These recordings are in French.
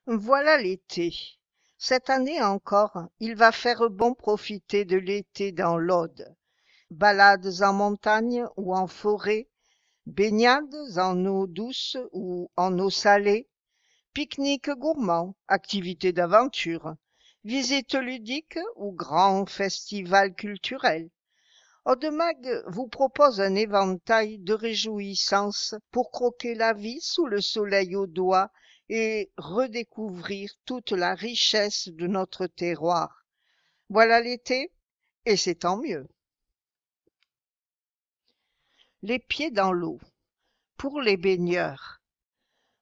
Voilà l'été. Cette année encore, il va faire bon profiter de l'été dans l'Aude. Balades en montagne ou en forêt, baignades en eau douce ou en eau salée, pique-nique gourmand, activités d'aventure, visites ludiques ou grands festivals culturels. Audemag vous propose un éventail de réjouissances pour croquer la vie sous le soleil au doigt et redécouvrir toute la richesse de notre terroir. Voilà l'été, et c'est tant mieux. Les pieds dans l'eau. Pour les baigneurs.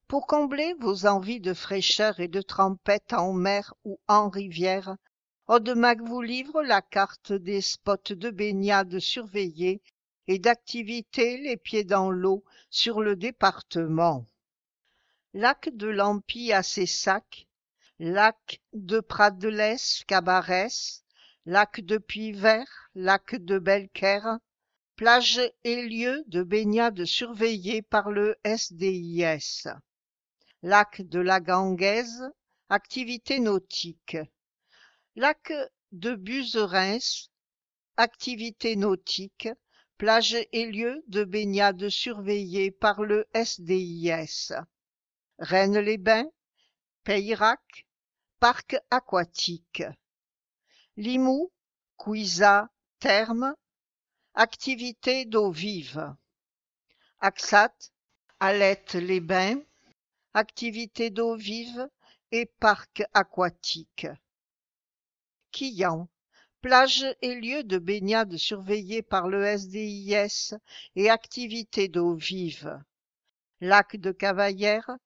Pour combler vos envies de fraîcheur et de trempette en mer ou en rivière, Audemag vous livre la carte des spots de baignade surveillés et d'activités les pieds dans l'eau sur le département. Lac de l'Empie à Cessac, lac de Prat-de-l'Est, Cabarès, lac de Puy-Vert, lac de Belcaire, plages et lieux de baignade surveillés par le SDIS. Lac de la Ganguèse, activités nautiques. Lac de Buzerens, activités nautiques, plages et lieux de baignade surveillés par le SDIS. Rennes-les-Bains, Peyrac, parc aquatique. Limoux, Cuisa, Thermes, activités d'eau vive. Axat, Alette-les-Bains, activités d'eau vive et parc aquatique. Quillan, plage et lieux de baignade surveillés par le SDIS et activités d'eau vive. Lac de Cavaillère,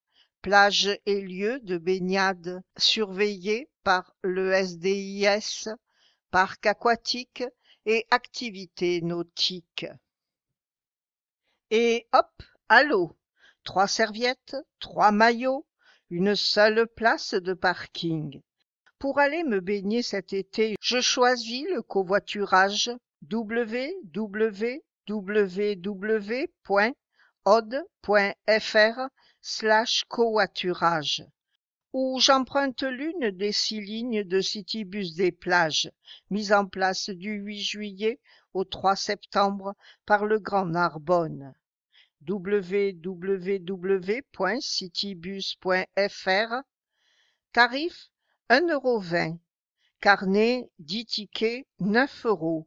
plage et lieux de baignade surveillés par le SDIS, parc aquatique et activités nautiques. Et hop, à l'eau. 3 serviettes, 3 maillots, une seule place de parking. Pour aller me baigner cet été, je choisis le covoiturage www.od.fr/covoiturage ou j'emprunte l'une des 6 lignes de Citybus des plages, mise en place du 8 juillet au 3 septembre par le Grand Narbonne. www.citybus.fr. Tarif 1,20 €. Carnet 10 tickets 9 €.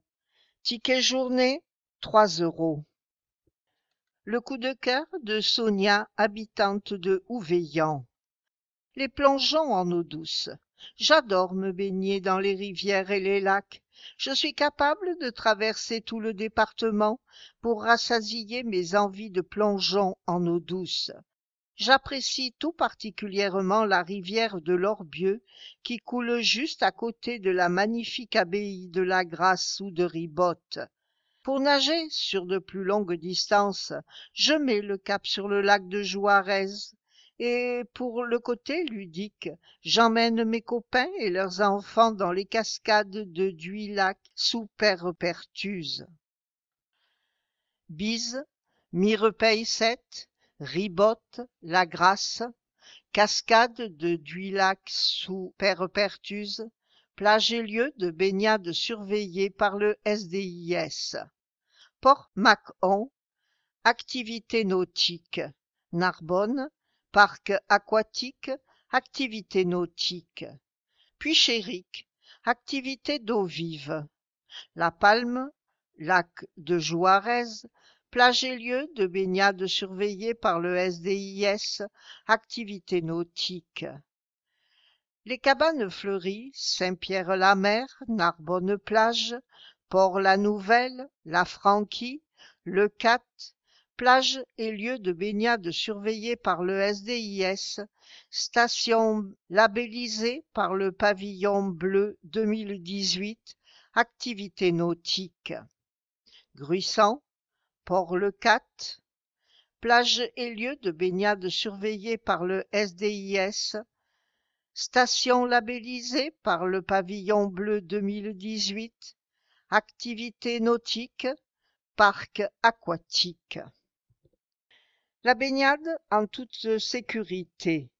Ticket journée 3 €. Le coup de cœur de Sonia, habitante de Ouveillan. Les plongeons en eau douce. J'adore me baigner dans les rivières et les lacs. Je suis capable de traverser tout le département pour rassasier mes envies de plongeon en eau douce. J'apprécie tout particulièrement la rivière de l'Orbieu qui coule juste à côté de la magnifique abbaye de la Grâce ou de Ribotte. Pour nager sur de plus longues distances, je mets le cap sur le lac de Juarez. Et pour le côté ludique, j'emmène mes copains et leurs enfants dans les cascades de Duilac sous Père-Pertuse. Bise, Mirepeille-7, Ribotte, La Grasse, cascade de Duilac sous Père-Pertuse, plage et lieu de baignade surveillés par le SDIS. Port-Macon, activités nautiques. Narbonne, parc aquatique, activités nautiques. Puy-Chéric, activités d'eau vive. La Palme, lac de Juarez, plage et lieu de baignade surveillés par le SDIS, activités nautiques. Les Cabanes fleuries, Saint-Pierre-la-Mer, Narbonne-Plage, Port-la-Nouvelle, La Franquie, Le Cat, plage et lieu de baignade surveillés par le SDIS, station labellisée par le pavillon bleu 2018, activités nautiques. Gruissant, Port-le-Cat, plage et lieu de baignade surveillés par le SDIS, station labellisée par le pavillon bleu 2018, activités nautiques, parc aquatique. La baignade en toute sécurité.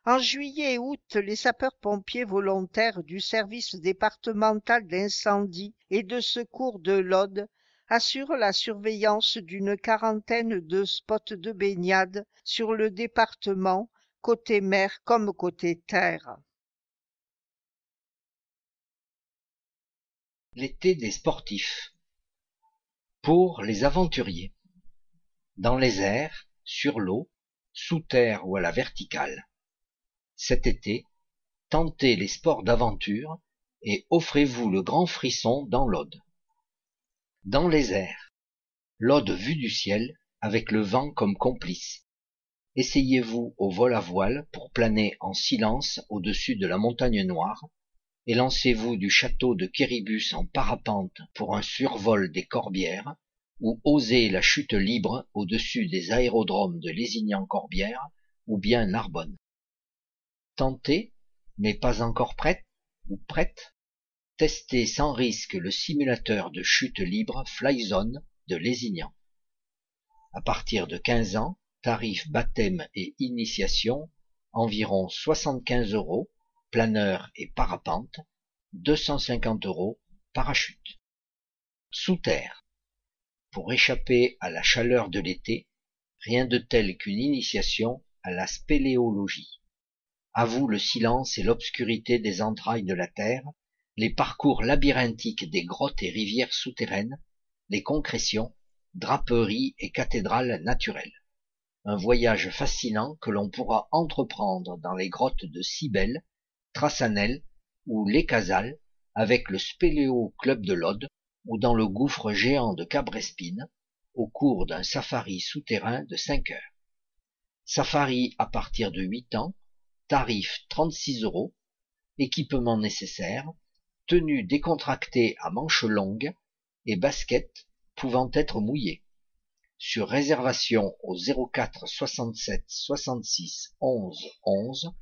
En juillet et août, les sapeurs-pompiers volontaires du service départemental d'incendie et de secours de l'Aude assurent la surveillance d'une quarantaine de spots de baignade sur le département, côté mer comme côté terre. L'été des sportifs. Pour les aventuriers. Dans les airs, sur l'eau, sous terre ou à la verticale. Cet été, tentez les sports d'aventure et offrez-vous le grand frisson dans l'Aude. Dans les airs, l'Aude vue du ciel avec le vent comme complice. Essayez-vous au vol à voile pour planer en silence au-dessus de la montagne noire et lancez-vous du château de Quéribus en parapente pour un survol des Corbières ou osez la chute libre au-dessus des aérodromes de Lézignan-Corbières ou bien Narbonne. Tentez, mais pas encore prête ou prête, testez sans risque le simulateur de chute libre Flyzone de Lézignan. À partir de 15 ans, tarif baptême et initiation, environ 75 €, planeur et parapente, 250 € parachute. Sous terre. Pour échapper à la chaleur de l'été, rien de tel qu'une initiation à la spéléologie. À vous le silence et l'obscurité des entrailles de la terre, les parcours labyrinthiques des grottes et rivières souterraines, les concrétions, draperies et cathédrales naturelles. Un voyage fascinant que l'on pourra entreprendre dans les grottes de Cybèle, Trassanel ou Les Casals avec le Spéléo Club de l'Aude ou dans le gouffre géant de Cabrespine au cours d'un safari souterrain de 5 heures. Safari à partir de 8 ans, tarif 36 €, équipement nécessaire, tenue décontractée à manches longues et baskets pouvant être mouillées. Sur réservation au 04 67 66 11 11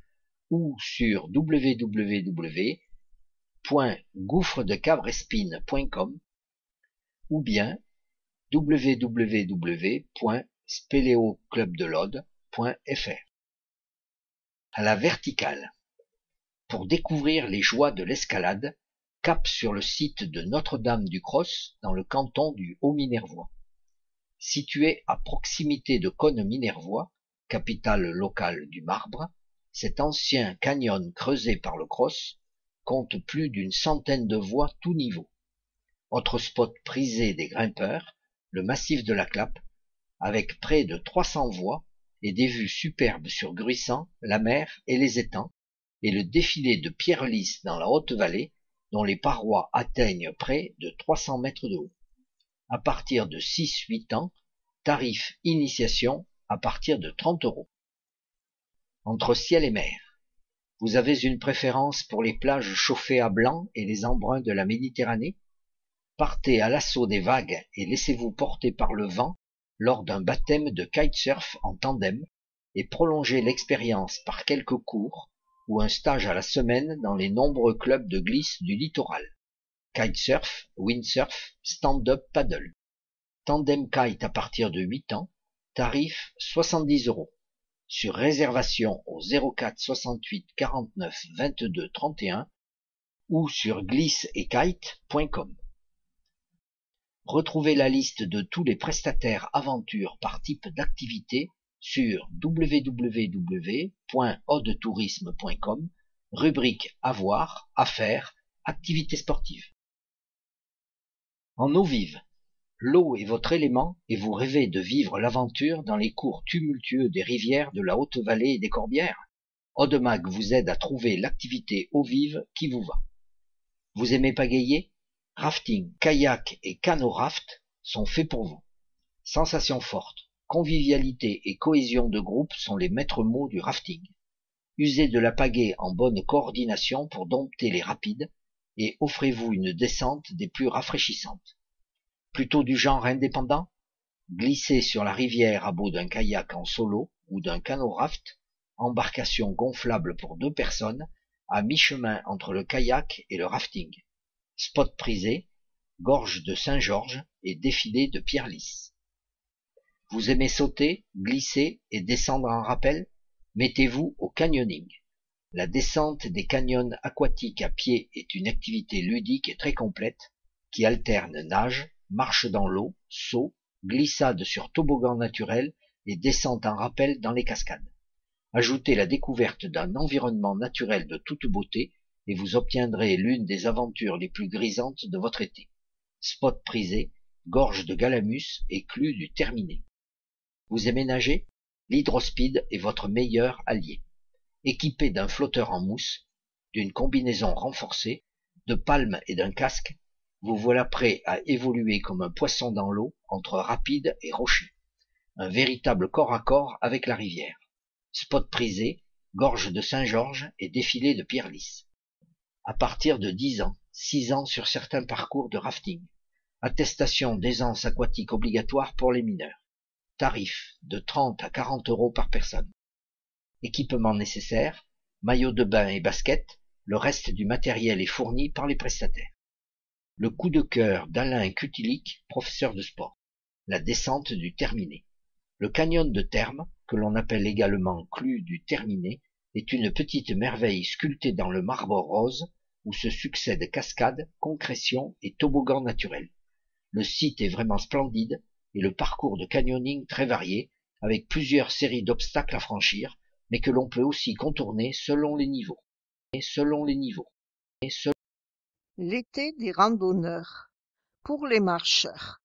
ou sur www.gouffredecabresspine.com ou bien www.speleoclubdelaude.fr. À la verticale. Pour découvrir les joies de l'escalade, cap sur le site de Notre-Dame-du-Cross dans le canton du Haut-Minervois. Situé à proximité de Cosne-Minervois, capitale locale du marbre, cet ancien canyon creusé par le Cross compte plus d'une centaine de voies tout niveau. Autre spot prisé des grimpeurs, le massif de la Clappe, avec près de 300 voies et des vues superbes sur Gruissant, la mer et les étangs, et le défilé de pierres lisses dans la haute vallée, dont les parois atteignent près de 300 mètres de haut. À partir de 6-8 ans, tarif initiation à partir de 30 €. Entre ciel et mer. Vous avez une préférence pour les plages chauffées à blanc et les embruns de la Méditerranée? Partez à l'assaut des vagues et laissez-vous porter par le vent lors d'un baptême de kitesurf en tandem et prolongez l'expérience par quelques cours ou un stage à la semaine dans les nombreux clubs de glisse du littoral. Kitesurf, windsurf, stand-up paddle. Tandem kite à partir de 8 ans, tarif 70 €. Sur réservation au 04 68 49 22 31 ou sur glisseetkite.com. Retrouvez la liste de tous les prestataires aventures par type d'activité sur www.audetourisme.com, rubrique Avoir, Affaires, Activités sportives. En eau vive. L'eau est votre élément et vous rêvez de vivre l'aventure dans les cours tumultueux des rivières de la haute vallée et des Corbières. Audemag vous aide à trouver l'activité eau vive qui vous va. Vous aimez pagayer? Rafting, kayak et canot-raft sont faits pour vous. Sensations fortes, convivialité et cohésion de groupe sont les maîtres mots du rafting. Usez de la pagaie en bonne coordination pour dompter les rapides et offrez-vous une descente des plus rafraîchissantes. Plutôt du genre indépendant? Glissez sur la rivière à bout d'un kayak en solo ou d'un canot-raft, embarcation gonflable pour 2 personnes, à mi-chemin entre le kayak et le rafting. Spot prisé, gorge de Saint-Georges et défilé de pierres lisses. Vous aimez sauter, glisser et descendre en rappel? Mettez-vous au canyoning. La descente des canyons aquatiques à pied est une activité ludique et très complète qui alterne nage, marche dans l'eau, saut, glissade sur toboggan naturel et descente en rappel dans les cascades. Ajoutez la découverte d'un environnement naturel de toute beauté et vous obtiendrez l'une des aventures les plus grisantes de votre été. Spot prisé, gorge de Galamus et clue du Terminé. Vous aimez nager? L'hydrospeed est votre meilleur allié. Équipé d'un flotteur en mousse, d'une combinaison renforcée, de palmes et d'un casque, vous voilà prêt à évoluer comme un poisson dans l'eau entre rapides et rochers. Un véritable corps à corps avec la rivière. Spot prisé, gorge de Saint-Georges et défilé de pierres lisses. À partir de 10 ans, 6 ans sur certains parcours de rafting. Attestation d'aisance aquatique obligatoire pour les mineurs. Tarif de 30 à 40 € par personne. Équipement nécessaire, maillot de bain et basket, le reste du matériel est fourni par les prestataires. Le coup de cœur d'Alain Cutilic, professeur de sport. La descente du Terminé. Le canyon de Terme, que l'on appelle également clue du Terminé, est une petite merveille sculptée dans le marbre rose où se succèdent cascades, concrétions et toboggans naturels. Le site est vraiment splendide et le parcours de canyoning très varié avec plusieurs séries d'obstacles à franchir, mais que l'on peut aussi contourner selon les niveaux. L'été des randonneurs. Pour les marcheurs.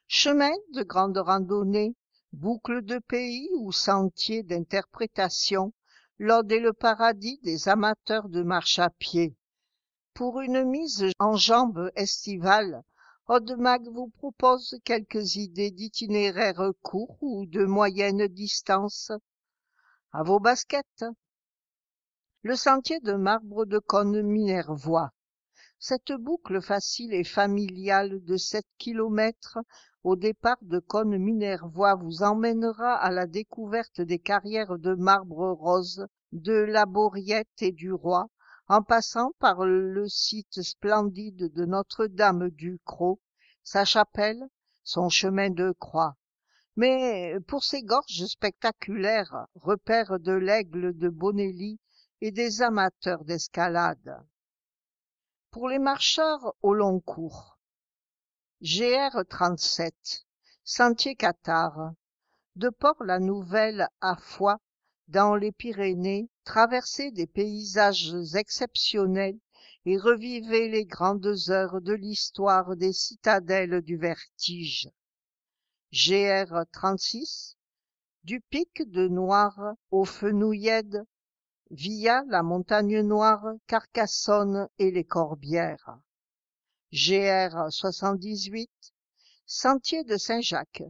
Chemin de grande randonnée, boucle de pays ou sentier d'interprétation, l'Aude est le paradis des amateurs de marche à pied. Pour une mise en jambe estivale, Audemag vous propose quelques idées d'itinéraires courts ou de moyenne distance. À vos baskets. Le sentier de marbre de Cône-Minervois. Cette boucle facile et familiale de 7 kilomètres au départ de Cône-Minervois vous emmènera à la découverte des carrières de marbre rose, de la Borriette et du Roi, en passant par le site splendide de Notre-Dame-du-Cros, sa chapelle, son chemin de croix. Mais pour ces gorges spectaculaires, repères de l'Aigle de Bonelli et des amateurs d'escalade. Pour les marcheurs au long cours. GR37, Sentier Cathare. De Port-la-Nouvelle à Foix, dans les Pyrénées, traversez des paysages exceptionnels et revivez les grandes heures de l'histoire des citadelles du vertige. GR36, du pic de Noire aux Fenouillèdes, via la Montagne Noire, Carcassonne et les Corbières. GR78, Sentier de Saint-Jacques.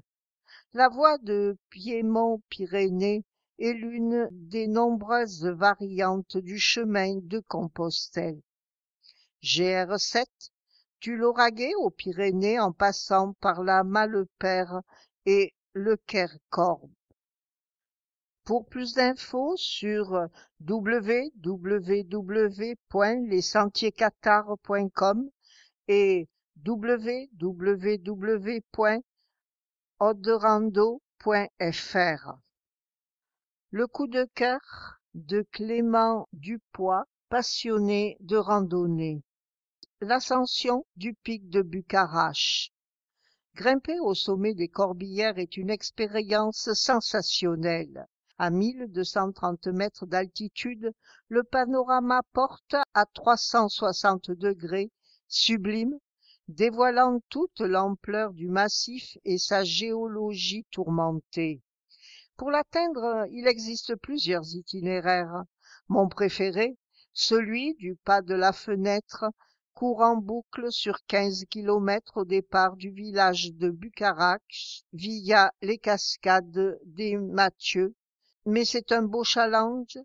La voie de Piémont-Pyrénées est l'une des nombreuses variantes du chemin de Compostelle. GR7, du Lauragais aux Pyrénées en passant par la Malepère et le Quercorbe. Pour plus d'infos sur www.lessentierscathares.com et www.auderando.fr. Le coup de cœur de Clément Dupois, passionné de randonnée. L'ascension du pic de Bucarache. Grimper au sommet des Corbières est une expérience sensationnelle. À 1230 mètres d'altitude, le panorama porte à 360 degrés, sublime, dévoilant toute l'ampleur du massif et sa géologie tourmentée. Pour l'atteindre, il existe plusieurs itinéraires. Mon préféré, celui du pas de la Fenêtre, court en boucle sur 15 kilomètres au départ du village de Bucarache via les cascades des Mathieu. Mais c'est un beau challenge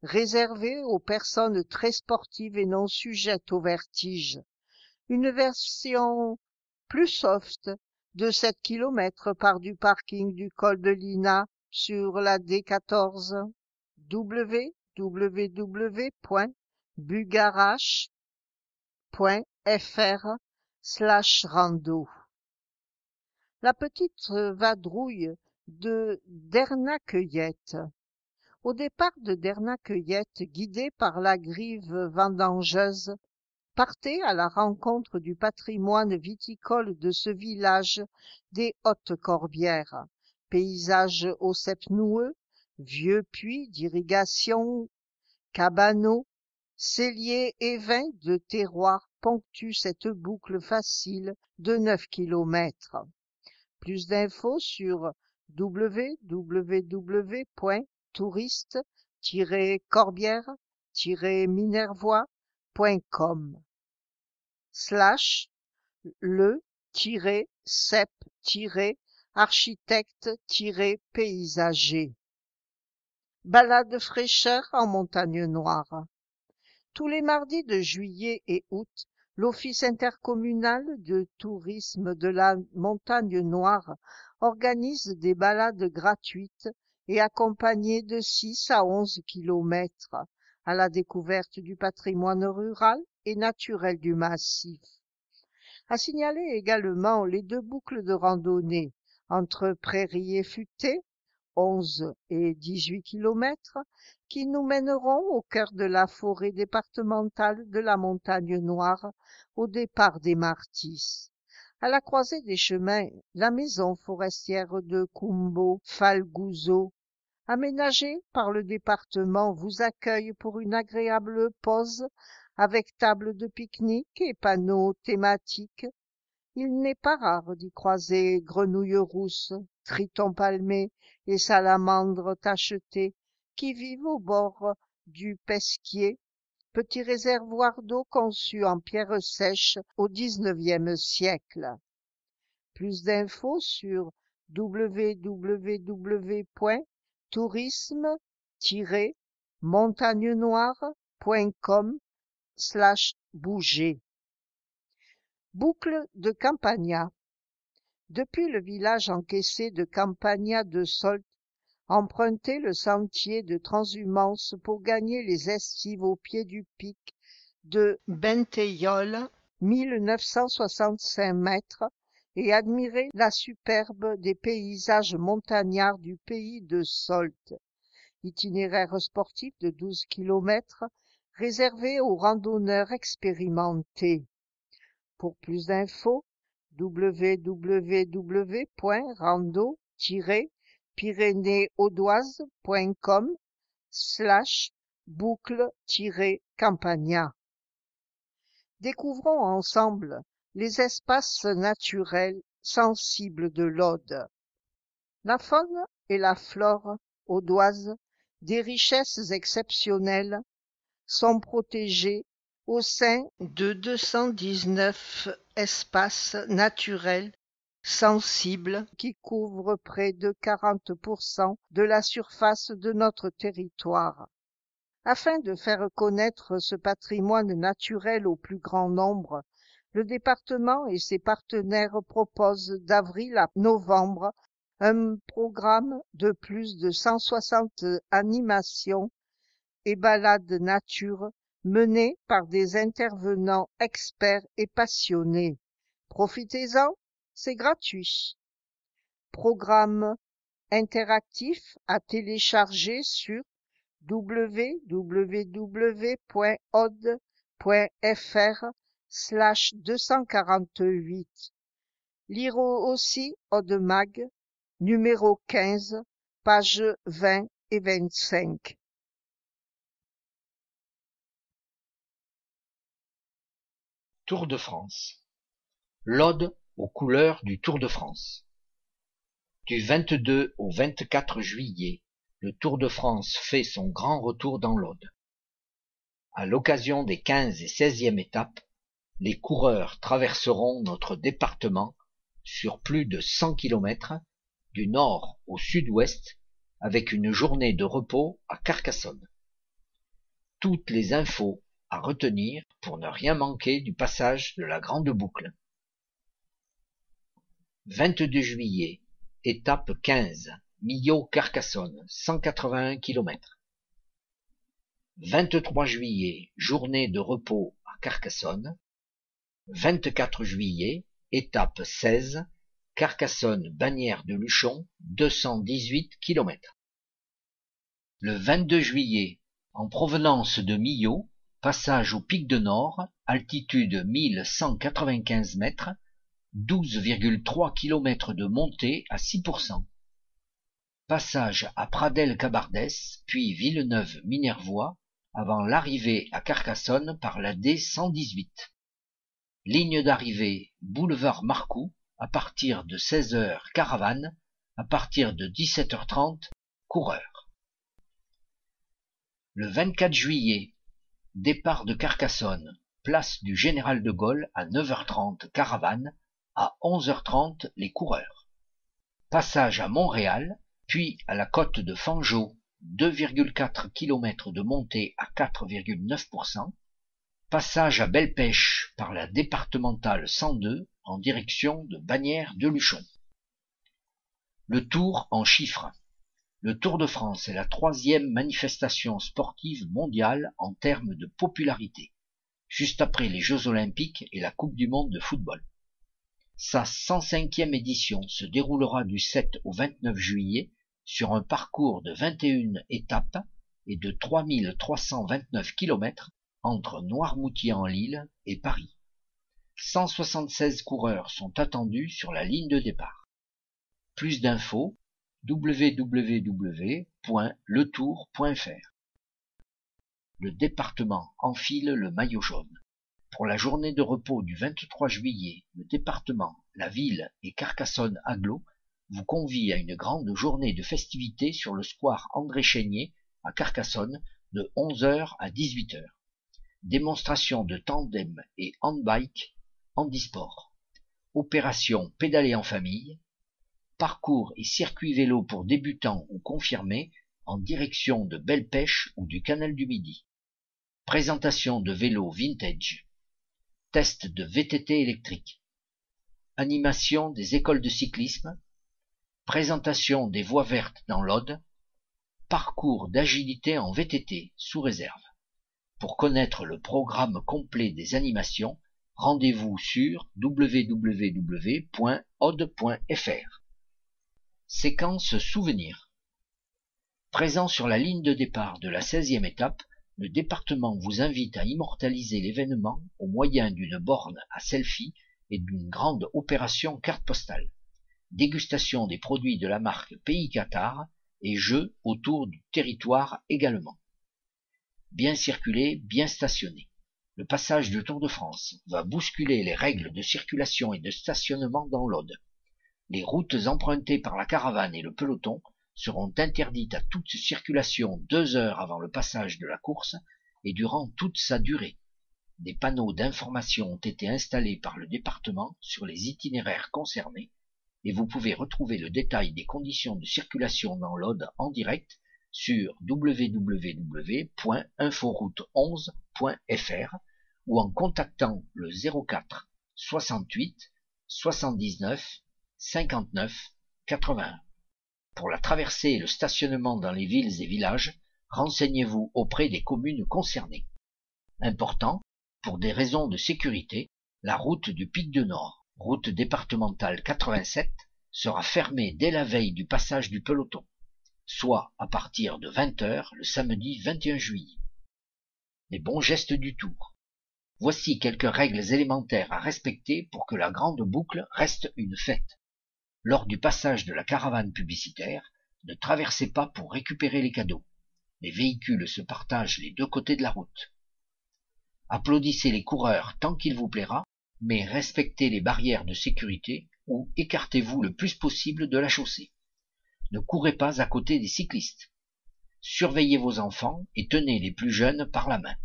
réservé aux personnes très sportives et non sujettes au vertige. Une version plus soft de 7 kilomètres part du parking du col de Lina sur la D14. www.bugarache.fr/rando. La petite vadrouille de Derniacueillette. Au départ de Dernier-Cueillette, guidé par la grive vendangeuse, partez à la rencontre du patrimoine viticole de ce village des Hautes-Corbières. Paysages aux cèpes noueux, vieux puits d'irrigation, cabaneaux, celliers et vins de terroir ponctuent cette boucle facile de 9 kilomètres. Plus d'infos sur www.touriste-corbière-minervois.com / le-cep-architecte-paysager. Balade fraîcheur en montagne noire. Tous les mardis de juillet et août, l'Office intercommunal de tourisme de la Montagne Noire organise des balades gratuites et accompagnées de 6 à 11 kilomètres à la découverte du patrimoine rural et naturel du massif. À signaler également les 2 boucles de randonnée entre Prairies et Futaies, 11 et 18 kilomètres, qui nous mèneront au cœur de la forêt départementale de la Montagne Noire, au départ des Martis. À la croisée des chemins, la maison forestière de Kumbo-Falgouzo, aménagée par le département, vous accueille pour une agréable pause avec table de pique-nique et panneaux thématiques. Il n'est pas rare d'y croiser grenouilles rousses, tritons palmés et salamandres tachetées qui vivent au bord du Pesquier, petit réservoir d'eau conçu en pierre sèche au XIXe siècle. Plus d'infos sur www.tourisme-montagnenoire.com/bouger. Boucle de Campagna. Depuis le village encaissé de Campagna de Solt, empruntez le sentier de transhumance pour gagner les estives au pied du pic de Benteillol, 1965 mètres, et admirer la superbe des paysages montagnards du pays de Solt. Itinéraire sportif de 12 kilomètres réservé aux randonneurs expérimentés. Pour plus d'infos, www.rando-pyrénées-audoises.com/boucle-campagna. Découvrons ensemble les espaces naturels sensibles de l'Aude. La faune et la flore audoises, des richesses exceptionnelles, sont protégées au sein de 219 espaces naturels sensibles qui couvrent près de 40% de la surface de notre territoire. Afin de faire connaître ce patrimoine naturel au plus grand nombre, le département et ses partenaires proposent d'avril à novembre un programme de plus de 160 animations et balades nature menées par des intervenants experts et passionnés. Profitez-en, c'est gratuit. Programme interactif à télécharger sur www.aude.fr/248. Lire aussi Aude Mag, numéro 15, pages 20 et 25. Tour de France. L'Aude aux couleurs du Tour de France. Du 22 au 24 juillet, le Tour de France fait son grand retour dans l'Aude. À l'occasion des 15 et 16e étapes, les coureurs traverseront notre département sur plus de 100 km, du nord au sud-ouest, avec une journée de repos à Carcassonne. Toutes les infos à retenir pour ne rien manquer du passage de la Grande Boucle. 22 juillet, étape 15, Millau-Carcassonne, 181 km. 23 juillet, journée de repos à Carcassonne. 24 juillet, étape 16, Carcassonne-Bagnères de Luchon, 218 km. Le 22 juillet, en provenance de Millau, passage au pic de Nord, altitude 1195 mètres, 12,3 km de montée à 6%. Passage à Pradelles-Cabardès, puis Villeneuve-Minervois, avant l'arrivée à Carcassonne par la D118. Ligne d'arrivée boulevard Marcoux, à partir de 16h caravane, à partir de 17h30 coureur. Le 24 juillet, départ de Carcassonne, place du Général de Gaulle à 9h30 caravane, à 11h30 les coureurs. Passage à Montréal, puis à la côte de Fangeau, 2,4 km de montée à 4,9%. Passage à Belle-Pêche par la départementale 102 en direction de Bagnères-de-Luchon. Le Tour en chiffres. Le Tour de France est la 3e manifestation sportive mondiale en termes de popularité, juste après les Jeux Olympiques et la Coupe du Monde de football. Sa 105e édition se déroulera du 7 au 29 juillet sur un parcours de 21 étapes et de 3329 km entre Noirmoutier-en-l'Île et Paris. 176 coureurs sont attendus sur la ligne de départ. Plus d'infos, www.letour.fr. Le département enfile le maillot jaune. Pour la journée de repos du 23 juillet, le département, la ville et Carcassonne Agglo vous convient à une grande journée de festivités sur le square André Chénier à Carcassonne de 11h à 18h. Démonstration de tandem et handbike, handisport. Opération pédaler en famille. Parcours et circuit vélo pour débutants ou confirmés en direction de Belle-Pêche ou du canal du Midi. Présentation de vélos vintage. Test de VTT électrique. Animation des écoles de cyclisme. Présentation des voies vertes dans l'Aude. Parcours d'agilité en VTT sous réserve. Pour connaître le programme complet des animations, rendez-vous sur www.aude.fr. Séquence souvenir. Présent sur la ligne de départ de la 16e étape, le département vous invite à immortaliser l'événement au moyen d'une borne à selfie et d'une grande opération carte postale. Dégustation des produits de la marque Pays Qatar et jeux autour du territoire également. Bien circuler, bien stationner. Le passage du Tour de France va bousculer les règles de circulation et de stationnement dans l'Aude. Les routes empruntées par la caravane et le peloton seront interdites à toute circulation 2 heures avant le passage de la course et durant toute sa durée. Des panneaux d'information ont été installés par le département sur les itinéraires concernés et vous pouvez retrouver le détail des conditions de circulation dans l'Aude en direct sur www.inforoute11.fr ou en contactant le 04 68 79 59 81. Pour la traversée et le stationnement dans les villes et villages, renseignez-vous auprès des communes concernées. Important, pour des raisons de sécurité, la route du Pic de Nord, route départementale 87, sera fermée dès la veille du passage du peloton, soit à partir de 20h le samedi 21 juillet. Les bons gestes du Tour. Voici quelques règles élémentaires à respecter pour que la grande boucle reste une fête. Lors du passage de la caravane publicitaire, ne traversez pas pour récupérer les cadeaux. Les véhicules se partagent les 2 côtés de la route. Applaudissez les coureurs tant qu'il vous plaira, mais respectez les barrières de sécurité ou écartez-vous le plus possible de la chaussée. Ne courez pas à côté des cyclistes. Surveillez vos enfants et tenez les plus jeunes par la main.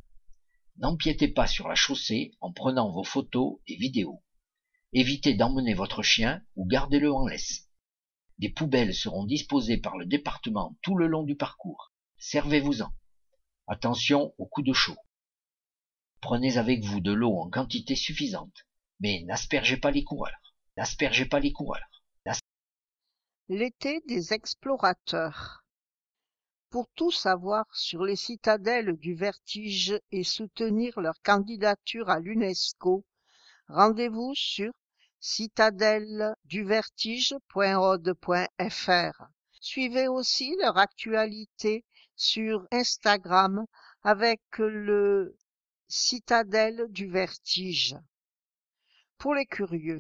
N'empiétez pas sur la chaussée en prenant vos photos et vidéos. Évitez d'emmener votre chien ou gardez-le en laisse. Des poubelles seront disposées par le département tout le long du parcours. Servez-vous-en. Attention aux coups de chaud. Prenez avec vous de l'eau en quantité suffisante, mais n'aspergez pas les coureurs. N'aspergez pas les coureurs. L'été des explorateurs. Pour tout savoir sur les citadelles du vertige et soutenir leur candidature à l'UNESCO, rendez-vous sur citadelleduvertige.aude.fr. Suivez aussi leur actualité sur Instagram avec le Citadelle du Vertige. Pour les curieux,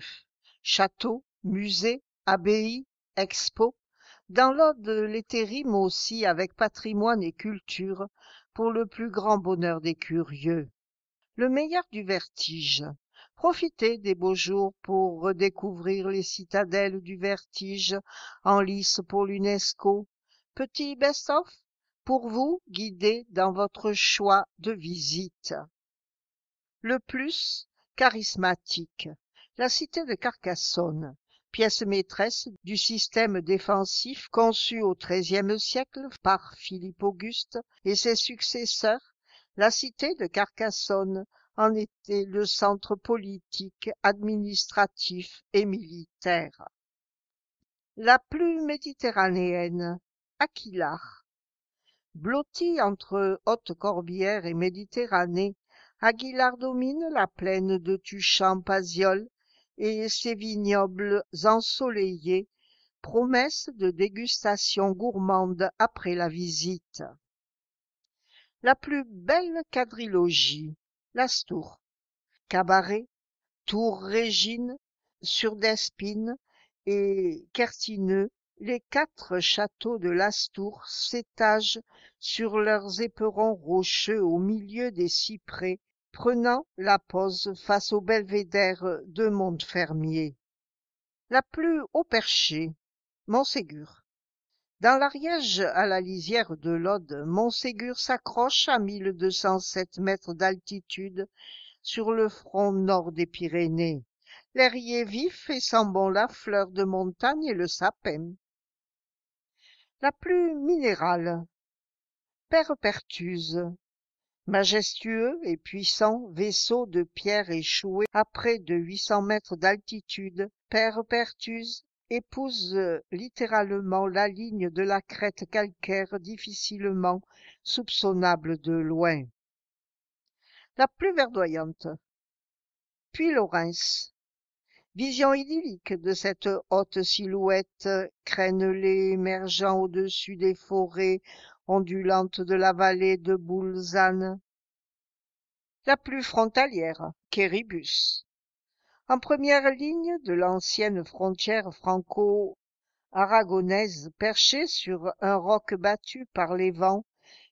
château, musée, abbaye, expo, dans l'Aude les terrims aussi avec patrimoine et culture pour le plus grand bonheur des curieux. Le meilleur du Vertige. Profitez des beaux jours pour redécouvrir les citadelles du Vertige en lice pour l'UNESCO. Petit best-of pour vous guider dans votre choix de visite. Le plus charismatique. La cité de Carcassonne, pièce maîtresse du système défensif conçu au XIIIe siècle par Philippe Auguste et ses successeurs, la cité de Carcassonne en était le centre politique, administratif et militaire. La plus méditerranéenne, Aquilard. Blottie entre Haute-Corbière et Méditerranée, Aguilar domine la plaine de Tuchan-Paziol et ses vignobles ensoleillés, promesse de dégustation gourmande après la visite. La plus belle quadrilogie, l'Astour. Cabaret, Tour Régine, Surdespine et Quertineux, les 4 châteaux de l'Astour s'étagent sur leurs éperons rocheux au milieu des cyprès, prenant la pose face au belvédère de Montfermier. La plus haut perchée, Montségur. Dans l'Ariège, à la lisière de l'Aude, Montségur s'accroche à 1207 mètres d'altitude sur le front nord des Pyrénées. L'air y est vif et sent bon la fleur de montagne et le sapin. La plus minérale, Père Perthuse. Majestueux et puissant vaisseau de pierre échoué à près de 800 mètres d'altitude, Père Perthuse épouse littéralement la ligne de la crête calcaire difficilement soupçonnable de loin. La plus verdoyante, Puylaurens. Vision idyllique de cette haute silhouette crénelée émergeant au-dessus des forêts ondulantes de la vallée de Boulzane. La plus frontalière, Quéribus. En première ligne de l'ancienne frontière franco-aragonaise, perchée sur un roc battu par les vents,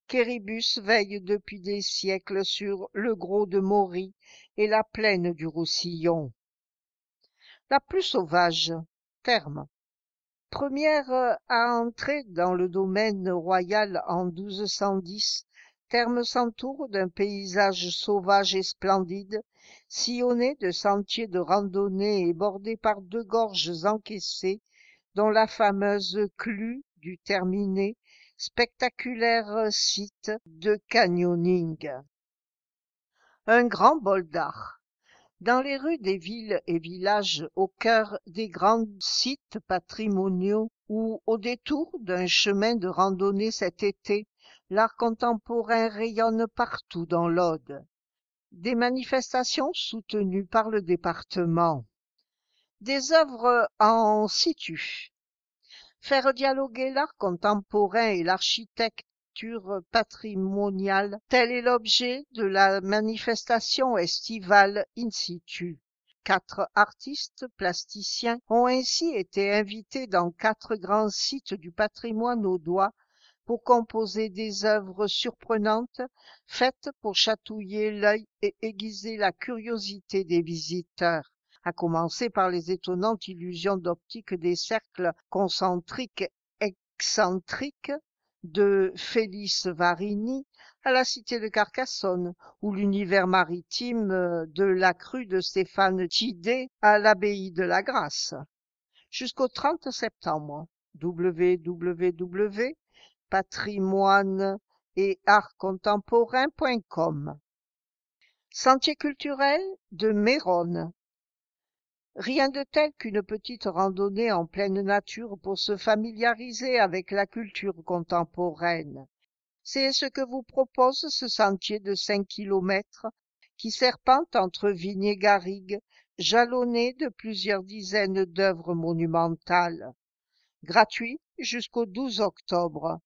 Quéribus veille depuis des siècles sur le Gros de Maury et la plaine du Roussillon. La plus sauvage, Thermes. Première à entrer dans le domaine royal en 1210, Thermes s'entoure d'un paysage sauvage et splendide, sillonné de sentiers de randonnée et bordé par 2 gorges encaissées, dont la fameuse Clue du Terminé, spectaculaire site de canyoning. Un grand bol d'art. Dans les rues des villes et villages, au cœur des grands sites patrimoniaux ou au détour d'un chemin de randonnée cet été, l'art contemporain rayonne partout dans l'Aude. Des manifestations soutenues par le département. Des œuvres en situ. Faire dialoguer l'art contemporain et l'architecture patrimoniale, tel est l'objet de la manifestation estivale in situ. 4 artistes plasticiens ont ainsi été invités dans 4 grands sites du patrimoine audois pour composer des œuvres surprenantes, faites pour chatouiller l'œil et aiguiser la curiosité des visiteurs, à commencer par les étonnantes illusions d'optique des cercles concentriques excentriques de Félix Varini à la cité de Carcassonne, ou l'univers maritime de la crue de Stéphane Tidé à l'abbaye de la Grâce. Jusqu'au 30 septembre, www.patrimoine et artcontemporain.com. Sentier culturel de Méronne. Rien de tel qu'une petite randonnée en pleine nature pour se familiariser avec la culture contemporaine. C'est ce que vous propose ce sentier de 5 kilomètres qui serpente entre vignes et garrigues, jalonné de plusieurs dizaines d'œuvres monumentales. Gratuit jusqu'au 12 octobre.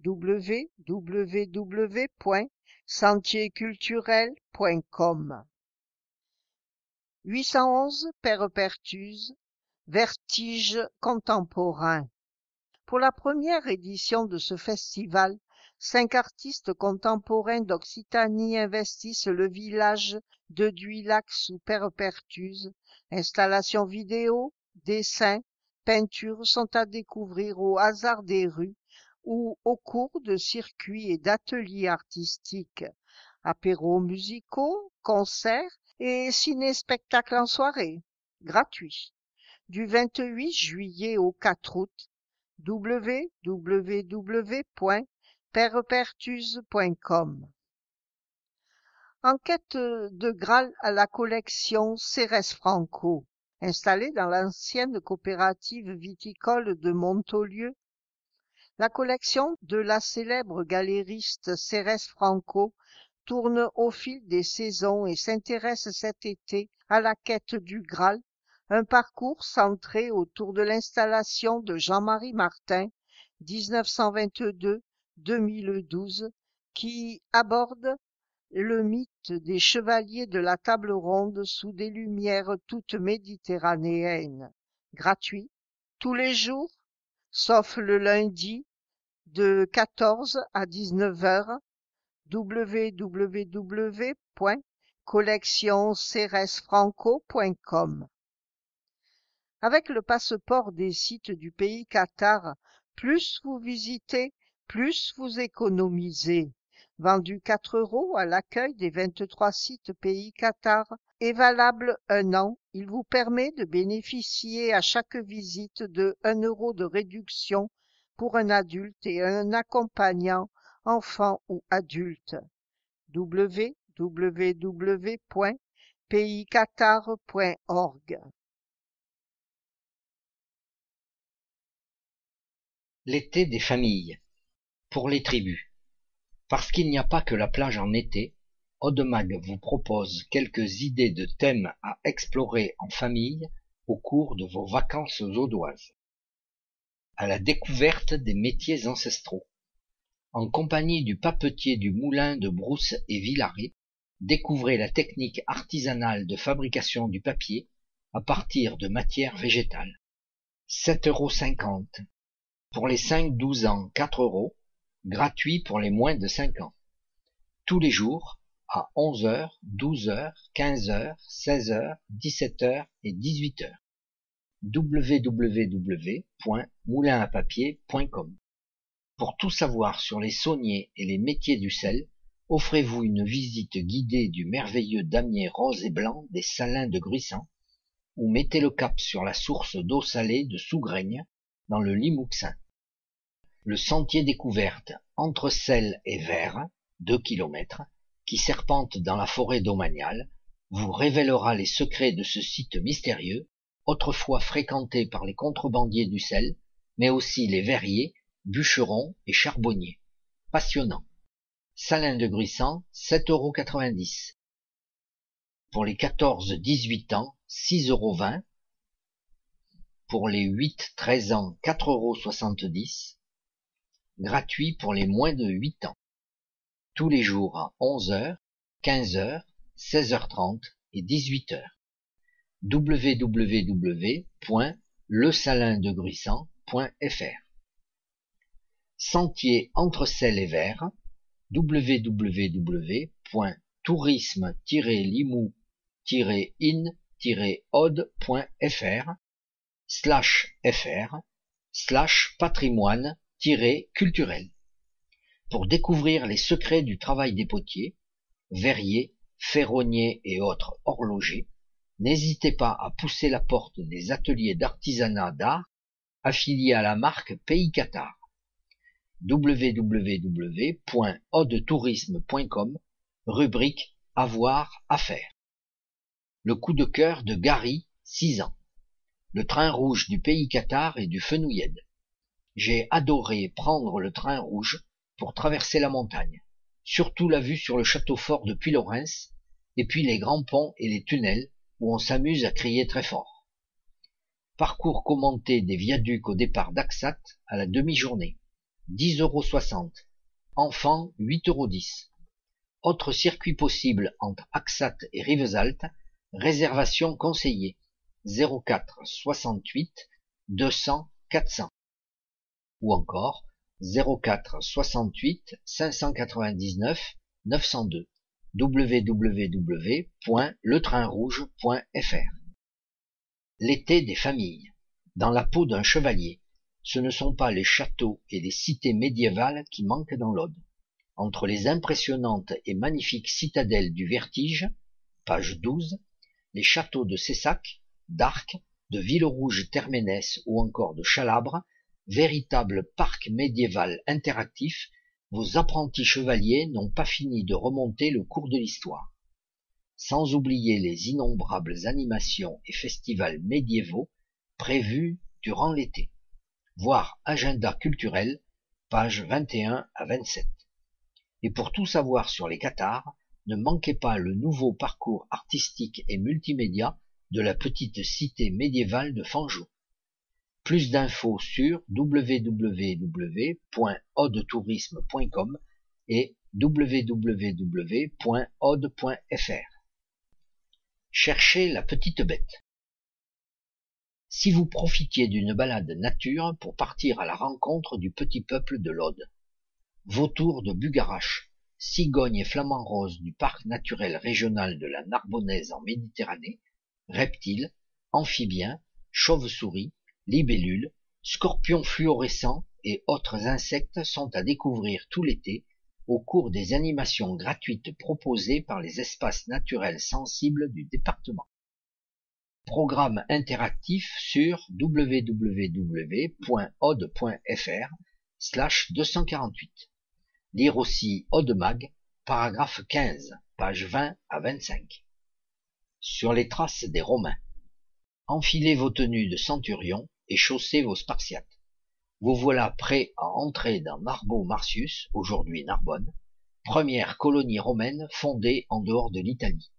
www.sentierculturel.com 811 Père-Pertuse, Vertige contemporain. Pour la première édition de ce festival, 5 artistes contemporains d'Occitanie investissent le village de Duilac sous Père-Pertuse. Installations vidéo, dessins, peintures sont à découvrir au hasard des rues ou au cours de circuits et d'ateliers artistiques. Apéros musicaux, concerts et ciné-spectacles en soirée, gratuits. Du 28 juillet au 4 août, www.pèrepertuse.com. Enquête de Graal à la collection Cérès Franco, installée dans l'ancienne coopérative viticole de Montaulieu. La collection de la célèbre galériste Cérès Franco tourne au fil des saisons et s'intéresse cet été à la quête du Graal, un parcours centré autour de l'installation de Jean-Marie Martin, 1922-2012, qui aborde le mythe des chevaliers de la table ronde sous des lumières toutes méditerranéennes. Gratuit, tous les jours, sauf le lundi, de 14 à 19 heures, www.collectionceresfranco.com. Avec le passeport des sites du pays Qatar, plus vous visitez, plus vous économisez. Vendu 4 € à l'accueil des 23 sites pays Qatar et valable 1 an, il vous permet de bénéficier à chaque visite de 1 € de réduction pour un adulte et un accompagnant, enfant ou adulte. www.paysqatar.org. L'été des familles, pour les tribus. Parce qu'il n'y a pas que la plage en été, Audemag vous propose quelques idées de thèmes à explorer en famille au cours de vos vacances audoises. À la découverte des métiers ancestraux. En compagnie du papetier du moulin de Brousse et Villaret, découvrez la technique artisanale de fabrication du papier à partir de matières végétales. 7,50 €. Pour les 5-12 ans, 4 €, gratuit pour les moins de 5 ans. Tous les jours, à 11 h, 12 h, 15 h, 16 h, 17 h et 18 h. www.moulinsapapier.com. Pour tout savoir sur les sauniers et les métiers du sel, offrez-vous une visite guidée du merveilleux damier rose et blanc des Salins de Gruissant, ou mettez le cap sur la source d'eau salée de Sougraigne, dans le Limouxin. Le sentier découverte entre Celles et Vers, 2 km, qui serpente dans la forêt domaniale, vous révélera les secrets de ce site mystérieux, autrefois fréquenté par les contrebandiers du sel, mais aussi les verriers, bûcherons et charbonniers. Passionnant. Salins de Gruissant, 7,90 €. Pour les 14-18 ans, 6,20 €. Pour les 8-13 ans, 4,70 €. Gratuit pour les moins de 8 ans. Tous les jours à 11 h, 15 h, 16 h 30 et 18 h. www.lesalindegruissant.fr. Sentier entre Celles et Vers, www.tourisme-limou-ode.fr/patrimoine-culturel. Pour découvrir les secrets du travail des potiers, verriers, ferronniers et autres horlogers, n'hésitez pas à pousser la porte des ateliers d'artisanat d'art affiliés à la marque Pays Qatar. www.odetourisme.com, rubrique Avoir à faire. Le coup de cœur de Gary, 6 ans. Le train rouge du Pays Qatar et du Fenouilled. J'ai adoré prendre le train rouge pour traverser la montagne, surtout la vue sur le château fort de Puylaurens, et puis les grands ponts et les tunnels où on s'amuse à crier très fort. Parcours commenté des viaducs au départ d'Axat à la demi-journée. 10,60 €. Enfant, 8,10 €. Autre circuit possible entre Axat et Rivesaltes, réservation conseillée 04 68 200 400 ou encore 04 68 599 902 www.letrainrouge.fr. L'été des familles. Dans la peau d'un chevalier, ce ne sont pas les châteaux et les cités médiévales qui manquent dans l'Aude. Entre les impressionnantes et magnifiques citadelles du Vertige, page 12, les châteaux de Cessac, d'Arques, de Villerouge-Terménès ou encore de Chalabre, véritable parc médiéval interactif, vos apprentis chevaliers n'ont pas fini de remonter le cours de l'histoire. Sans oublier les innombrables animations et festivals médiévaux prévus durant l'été. Voir agenda culturel, pages 21 à 27. Et pour tout savoir sur les cathares, ne manquez pas le nouveau parcours artistique et multimédia de la petite cité médiévale de Fangeau. Plus d'infos sur www.odetourisme.com et www.ode.fr. Cherchez la petite bête. Si vous profitiez d'une balade nature pour partir à la rencontre du petit peuple de l'Aude, vautours de Bugarache, cigognes et flamants roses du parc naturel régional de la Narbonnaise en Méditerranée, reptiles, amphibiens, chauves-souris, libellules, scorpions fluorescents et autres insectes sont à découvrir tout l'été au cours des animations gratuites proposées par les espaces naturels sensibles du département. Programme interactif sur www.ode.fr/248. Lire aussi Audemag, paragraphe 15, page 20 à 25. Sur les traces des Romains. Enfilez vos tenues de centurion et chaussez vos spartiates. Vous voilà prêts à entrer dans Narbo-Martius, aujourd'hui Narbonne, première colonie romaine fondée en dehors de l'Italie.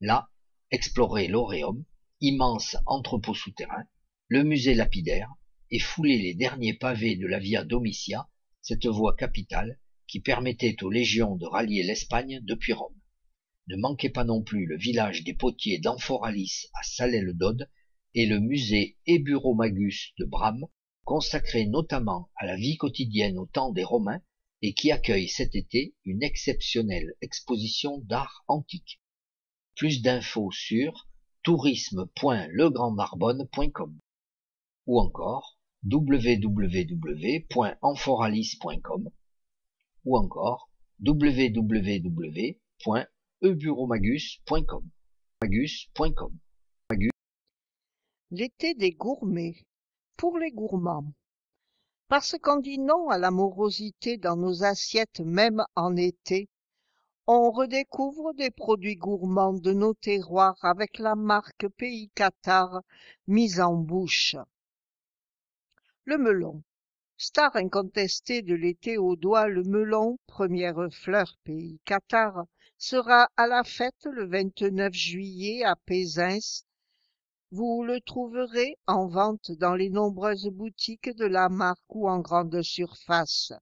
Là, explorez l'Auréum, immense entrepôt souterrain, le musée lapidaire, et foulez les derniers pavés de la Via Domitia, cette voie capitale qui permettait aux légions de rallier l'Espagne depuis Rome. Ne manquez pas non plus le village des potiers d'Amphoralis à Salelles-d'Aude et le musée Eburomagus de Bram, consacré notamment à la vie quotidienne au temps des Romains et qui accueille cet été une exceptionnelle exposition d'art antique. Plus d'infos sur tourisme.legranddnarbonne.com ou encore www.amphoralis.com ou encore www.eburomagus.com. L'été des gourmets, pour les gourmands. Parce qu'on dit non à la morosité dans nos assiettes même en été, on redécouvre des produits gourmands de nos terroirs avec la marque Pays Cathare mise en bouche. Le melon. Star incontestée de l'été audois, le melon, première fleur Pays Cathare, sera à la fête le 29 juillet à Pézins. Vous le trouverez en vente dans les nombreuses boutiques de la marque ou en grande surface.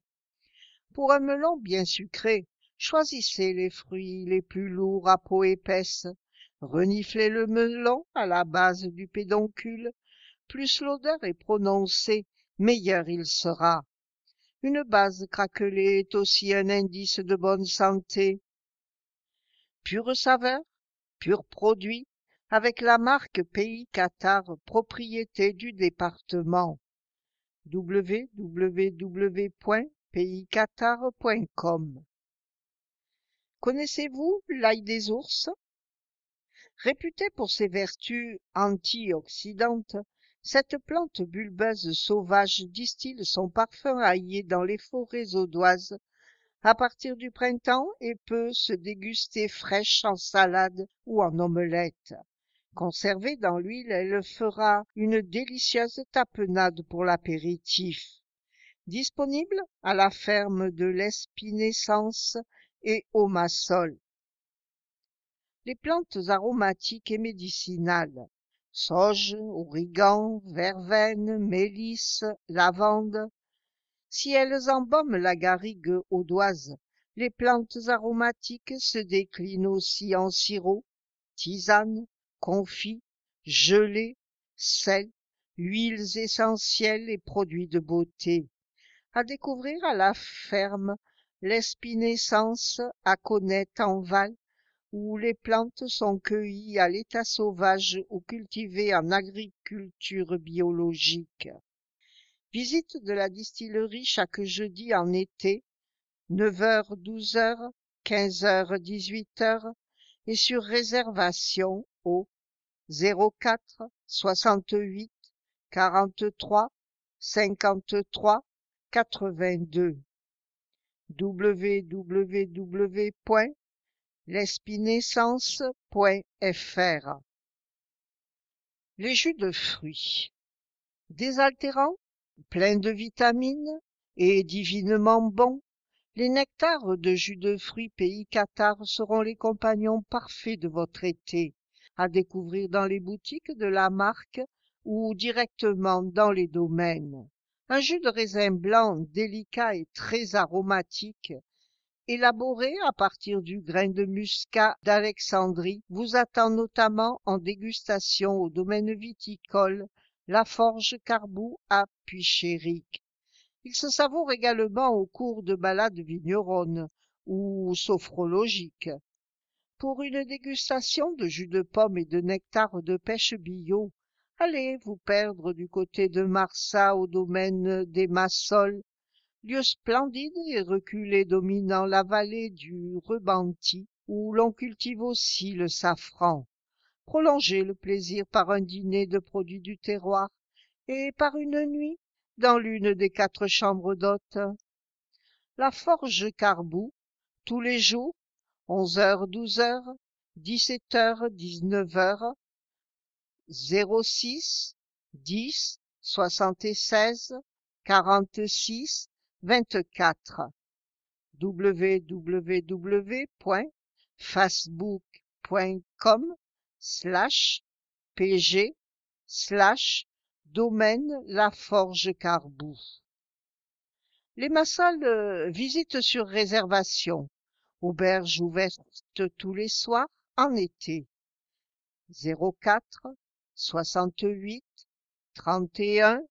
Pour un melon bien sucré, choisissez les fruits les plus lourds à peau épaisse. Reniflez le melon à la base du pédoncule. Plus l'odeur est prononcée, meilleur il sera. Une base craquelée est aussi un indice de bonne santé. Pure saveur, pur produit, avec la marque Pays Cathare, propriété du département. www.payscathare.com. Connaissez-vous l'ail des ours? Réputée pour ses vertus antioxydantes, cette plante bulbeuse sauvage distille son parfum aillé dans les forêts audoises à partir du printemps et peut se déguster fraîche en salade ou en omelette. Conservée dans l'huile, elle fera une délicieuse tapenade pour l'apéritif. Disponible à la ferme de l'Espinescence et au Massol. Les plantes aromatiques et médicinales. Sauge, origan, verveine, mélisse, lavande. Si elles embaument la garrigue audoise, les plantes aromatiques se déclinent aussi en sirop, tisane, confit, gelée, sel, huiles essentielles et produits de beauté. À découvrir à la ferme l'Espinescence à Connette-en-Val, où les plantes sont cueillies à l'état sauvage ou cultivées en agriculture biologique. Visite de la distillerie chaque jeudi en été, 9h 12h, 15h 18h et sur réservation au 04 68 43 53 82 www.lespinescence.fr. Les jus de fruits. Désaltérants, pleins de vitamines et divinement bons, les nectars de jus de fruits Pays Qatar seront les compagnons parfaits de votre été, à découvrir dans les boutiques de la marque ou directement dans les domaines. Un jus de raisin blanc délicat et très aromatique, élaboré à partir du grain de muscat d'Alexandrie, vous attend notamment en dégustation au domaine viticole La Forge Carbou à Puichéric. Il se savoure également au cours de balades vigneronnes ou sophrologiques. Pour une dégustation de jus de pomme et de nectar de pêche bio, allez vous perdre du côté de Marsat au domaine des Massols, lieu splendide et reculé dominant la vallée du Rebenty, où l'on cultive aussi le safran. Prolongez le plaisir par un dîner de produits du terroir et par une nuit dans l'une des 4 chambres d'hôtes. La Forge Carbou, tous les jours, 11h 12h, 17h 19h, 06 10 76 46 24 www.facebook.com/pg/domaine La Forge Carbou. Les Massols visitent sur réservation. Auberge ouverte tous les soirs en été. 04 68 31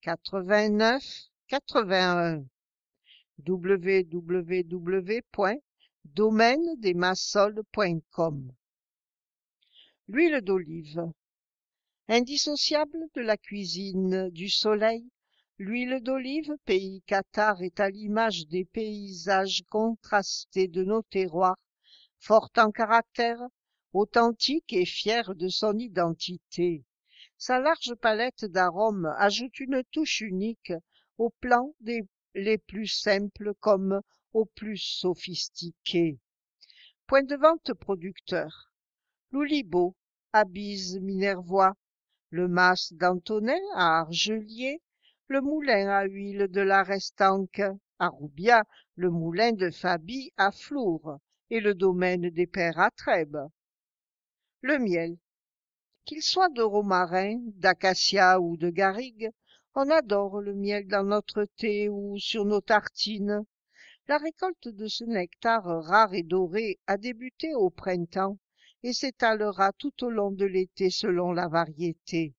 89 81 www.domainedesmassols.com. L'huile d'olive. Indissociable de la cuisine du soleil, l'huile d'olive Pays Qatar est à l'image des paysages contrastés de nos terroirs, forte en caractère, authentique et fière de son identité. Sa large palette d'arômes ajoute une touche unique aux plants les plus simples comme aux plus sophistiqués. Point de vente producteur. Loulibeau, Abise Minervois, le Mas d'Antonin à Argelier, le moulin à huile de la Restanque à Roubiat, le moulin de Faby à Flour et le domaine des Pères à Trèbes. Le miel. Qu'il soit de romarin, d'acacia ou de garrigue, on adore le miel dans notre thé ou sur nos tartines. La récolte de ce nectar rare et doré a débuté au printemps et s'étalera tout au long de l'été selon la variété.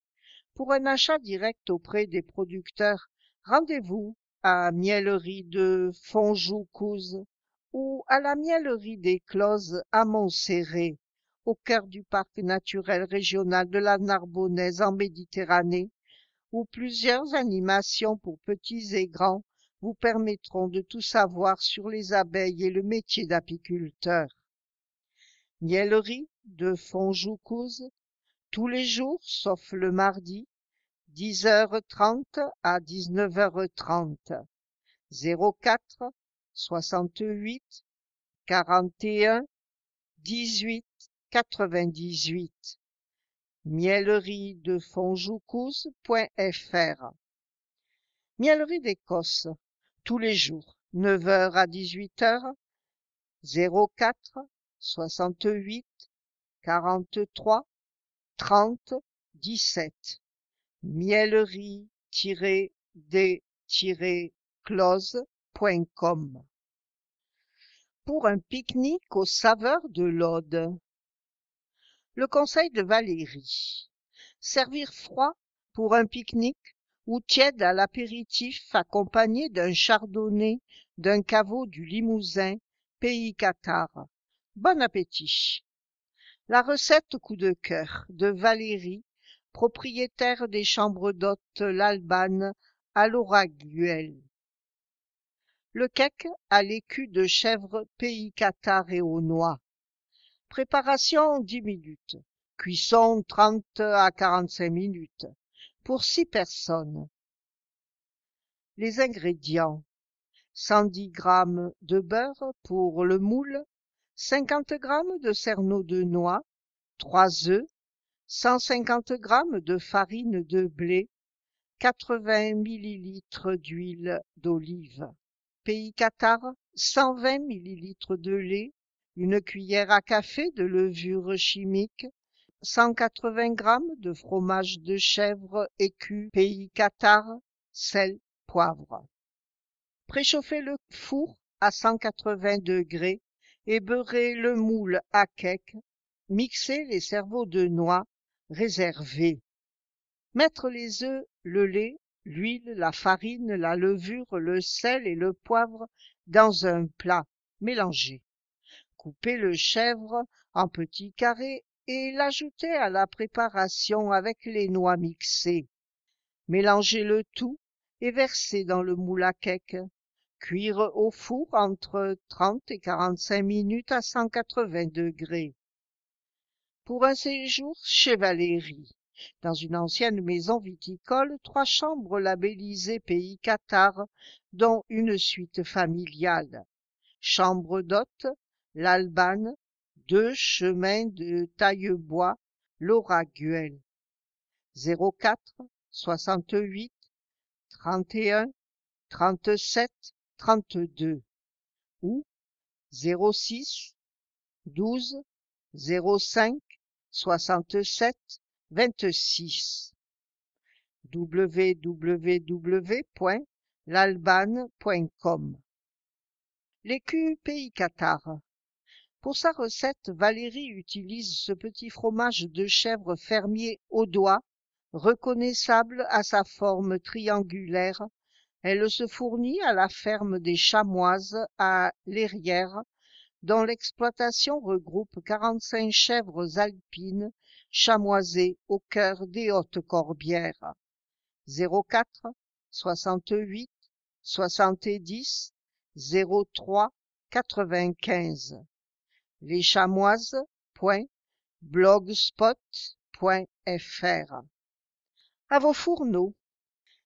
Pour un achat direct auprès des producteurs, rendez-vous à Mielerie de Fonjoucouze ou à la Mielerie des Closes à Montserrat, au cœur du parc naturel régional de la Narbonnaise en Méditerranée, où plusieurs animations pour petits et grands vous permettront de tout savoir sur les abeilles et le métier d'apiculteur. Mielerie de Fonjoucouze, tous les jours sauf le mardi, 10h30 à 19h30, 04 68 41 18 98, mielerie-de-fonjoucouze.fr. Mielerie d'Écosse, tous les jours, 9h à 18h, 04 68 43 30 17, mielerie-des-closes.fr. close.com. Pour un pique-nique aux saveurs de l'Aude. Le conseil de Valérie. Servir froid pour un pique-nique ou tiède à l'apéritif accompagné d'un chardonnay d'un caveau du Limousin, pays Cathare. Bon appétit. La recette coup de cœur de Valérie, propriétaire des chambres d'hôtes L'Albane à Lauraguel. Le cake à l'écu de chèvre pays Cathare et aux noix. Préparation 10 minutes. Cuisson 30 à 45 minutes. Pour 6 personnes. Les ingrédients. 110 g de beurre pour le moule, 50 g de cerneau de noix, 3 œufs, 150 g de farine de blé, 80 ml d'huile d'olive. Pays Cathare, 120 ml de lait, une cuillère à café de levure chimique, 180 g de fromage de chèvre écu pays Cathare, sel, poivre. Préchauffez le four à 180 degrés et beurrez le moule à cake. Mixez les cerveaux de noix réservés. Mettre les œufs, le lait, l'huile, la farine, la levure, le sel et le poivre dans un plat. Mélanger. Coupez le chèvre en petits carrés et l'ajouter à la préparation avec les noix mixées. Mélangez le tout et versez dans le moule à cake. Cuire au four entre 30 et 45 minutes à 180 degrés. Pour un séjour chez Valérie, dans une ancienne maison viticole, 3 chambres labellisées pays Cathare, dont une suite familiale. Chambre d'hôte, L'Albane, 2 chemin de Taillebois, Lauraguel. 04 68 31 37 32 ou 06 12 05 67 26 www.lalbane.com. L'écu pays Cathare. Pour sa recette, Valérie utilise ce petit fromage de chèvre fermier audois, reconnaissable à sa forme triangulaire. Elle se fournit à la ferme des Chamoises à Lérières, dont l'exploitation regroupe 45 chèvres alpines chamoisées au cœur des Hautes-Corbières. 04 68 70 03 95. leschamoises.blogspot.fr. À vos fourneaux.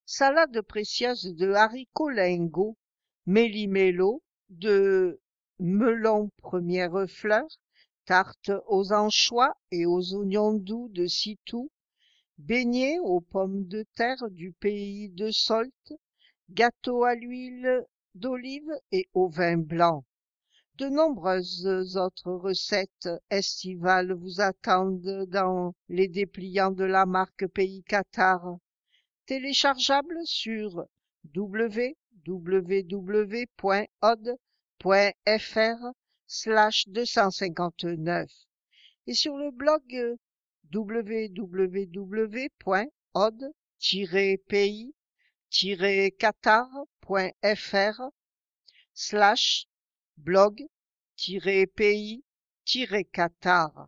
Salade précieuse de haricots lingots, méli-mélo, de melon première fleur, tarte aux anchois et aux oignons doux de Sitou, beignets aux pommes de terre du pays de Solt, gâteau à l'huile d'olive et au vin blanc. De nombreuses autres recettes estivales vous attendent dans les dépliants de la marque Pays Cathare. Téléchargeable sur www.od.fr/259 et sur le blog www.od-pays-cathare/blog-pays-cathare.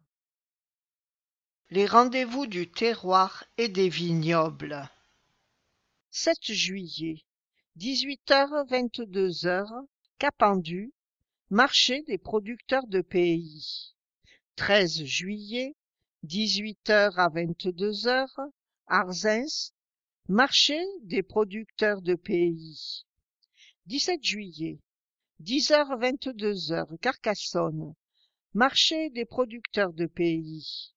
Les rendez-vous du terroir et des vignobles. 7 juillet, 18h, 22h, Capendu, marché des producteurs de pays. 13 juillet, 18h à 22h, Arzens, marché des producteurs de pays. 17 juillet, 10h, 22h, Carcassonne, marché des producteurs de pays.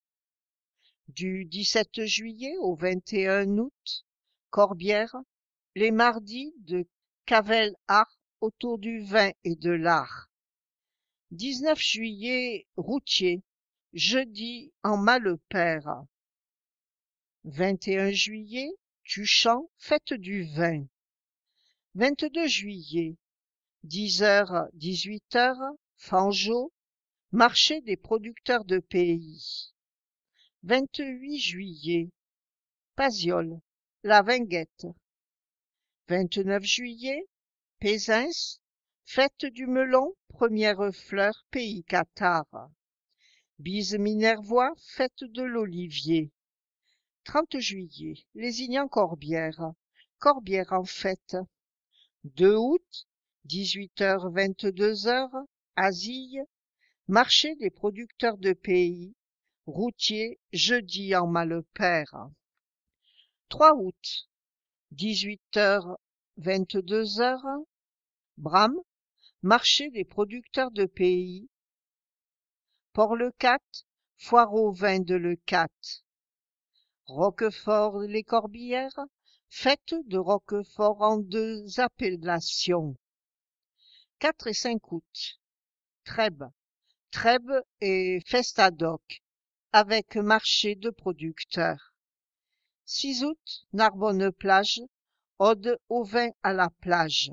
Du 17 juillet au 21 août, Corbières, les mardis de Cavel-Art autour du vin et de l'art. 19 juillet, Routier, jeudi en Malepère. 21 juillet, Tuchan, fête du vin. 22 juillet, 10h, 18h, Fangeau, marché des producteurs de pays. 28 juillet, Paziol, la Vinguette. 29 juillet, Pézins, fête du melon, première fleur, pays Qatar. Bise Minervois, fête de l'olivier. 30 juillet, Lézignan-Corbière, Corbière en fête. 2 août, 18h, 22h, Azille, marché des producteurs de pays, routier, jeudi en Malepère. 3 août, 18h, 22h, Bram, marché des producteurs de pays, Port-le-Cat, foire au vin de Leucate. Roquefort-les-Corbières, fête de Roquefort en 2 appellations. 4 et 5 août, Trèbes, Trèbes et Festadoc, avec marché de producteurs. 6 août, Narbonne-Plage, ode au vin à la plage.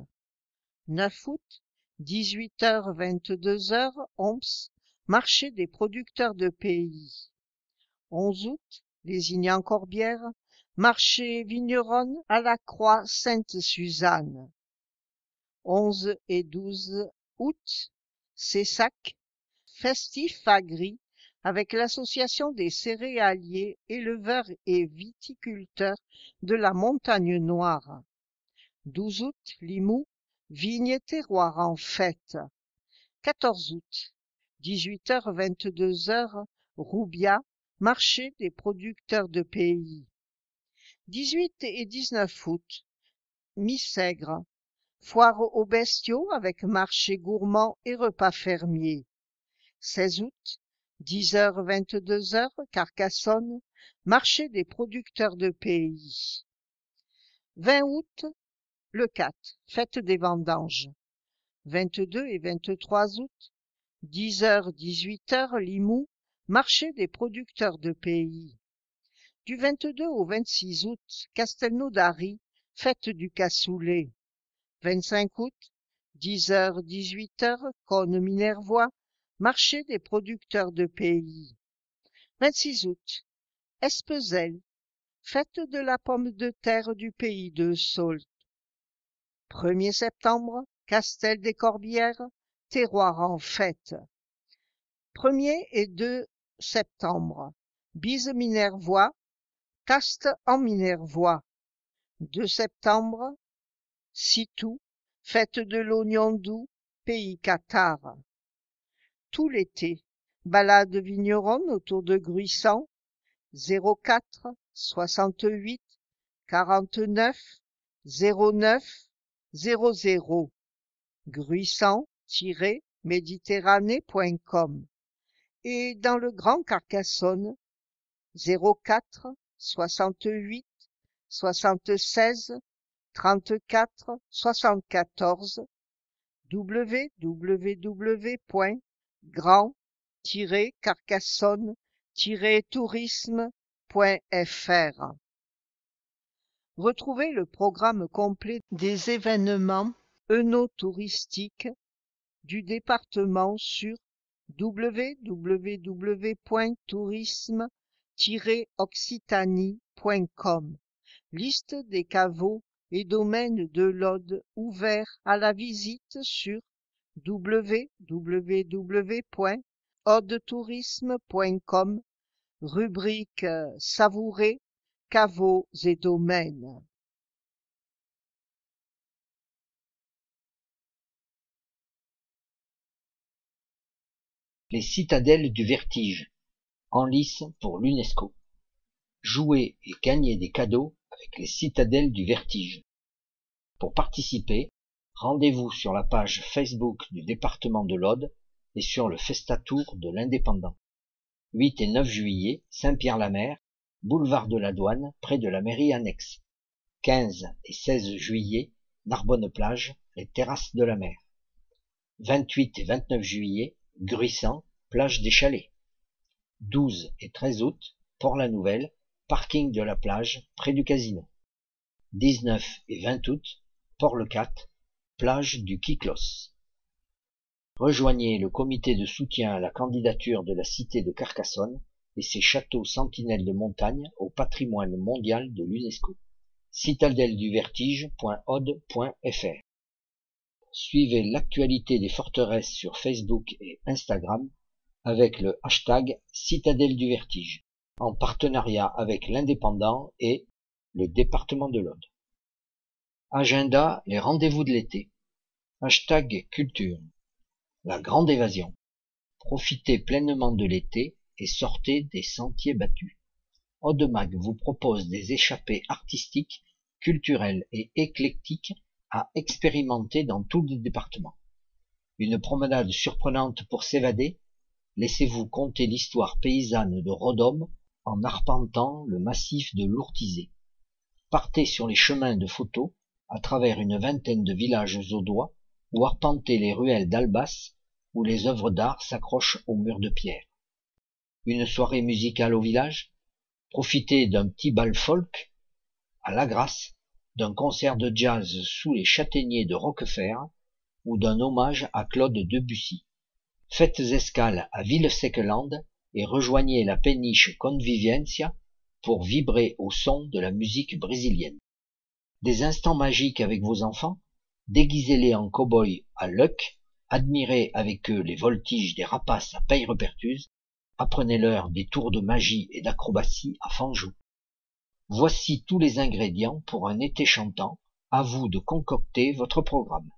9 août, 18h, 22h, Oms, marché des producteurs de pays. 11 août, Lézignan-Corbière, marché vigneronne à la Croix Sainte-Suzanne. 11 et 12 août, Cessac, festif agri avec l'association des céréaliers, éleveurs et viticulteurs de la Montagne Noire. 12 août, Limoux, vignes terroir en fête. 14 août, 18h, 22h, Roubiat, marché des producteurs de pays. 18 et 19 août, Missègre, foire aux bestiaux avec marché gourmand et repas fermier. 16 août, 10h, 22h, Carcassonne, marché des producteurs de pays. 20 août, Leucate, fête des vendanges. 22 et 23 août, 10h, 18h, Limoux, marché des producteurs de pays. Du 22 au 26 août, Castelnaudary, fête du cassoulet. 25 août, 10h, 18h, Cône-Minervois, marché des producteurs de pays. 26 août, Espezel, fête de la pomme de terre du pays de Sault. 1er septembre, Castel des Corbières, terroir en fête. 1er et 2 septembre, Bise Minervois, Caste en Minervois. 2 septembre, Sitou, fête de l'oignon doux, pays Qatar. Tout l'été, balade vigneronne autour de Gruissant, 04 68 49 09 00, gruissant-méditerranée.com, et dans le Grand Carcassonne, 04 68 76 34 74, www.grand-carcassonne-tourisme.fr. Retrouvez le programme complet des événements œnotouristiques du département sur www.tourisme-occitanie.com. Liste des caveaux et domaines de l'Aude ouverts à la visite sur www.audetourisme.com, rubrique Savourer, caveaux et domaines. Les citadelles du vertige, en lice pour l'UNESCO. Jouer et gagner des cadeaux avec les citadelles du vertige. Pour participer, rendez-vous sur la page Facebook du département de l'Aude et sur le Festatour de l'Indépendant. 8 et 9 juillet, Saint-Pierre-la-Mer, boulevard de la Douane, près de la mairie annexe. 15 et 16 juillet, Narbonne-Plage, les terrasses de la mer. 28 et 29 juillet, Gruissant, plage des Chalets. 12 et 13 août, Port-la-Nouvelle, parking de la plage, près du casino. 19 et 20 août, Port-le-Cat, plage du Kiklos. Rejoignez le comité de soutien à la candidature de la cité de Carcassonne et ses châteaux sentinelles de montagne au patrimoine mondial de l'UNESCO. citadelleduvertige.od.fr. Suivez l'actualité des forteresses sur Facebook et Instagram avec le hashtag Citadelle du Vertige, en partenariat avec l'Indépendant et le département de l'Aude. Agenda, les rendez-vous de l'été. Hashtag culture. La grande évasion. Profitez pleinement de l'été et sortez des sentiers battus. Audemag vous propose des échappées artistiques, culturelles et éclectiques à expérimenter dans tous les départements. Une promenade surprenante pour s'évader? Laissez-vous conter l'histoire paysanne de Rodom en arpentant le massif de l'Ourtisé. Partez sur les chemins de photos à travers une vingtaine de villages audois ou arpentez les ruelles d'Albas où les œuvres d'art s'accrochent aux murs de pierre. Une soirée musicale au village? Profitez d'un petit bal folk à La Grasse, d'un concert de jazz sous les châtaigniers de Roquefort ou d'un hommage à Claude Debussy. Faites escale à Villesequeland et rejoignez la péniche Convivencia pour vibrer au son de la musique brésilienne. Des instants magiques avec vos enfants? Déguisez-les en cow-boys à Luck, admirez avec eux les voltiges des rapaces à Peyrepertuse, apprenez-leur des tours de magie et d'acrobatie à Fanjou. Voici tous les ingrédients pour un été chantant, à vous de concocter votre programme.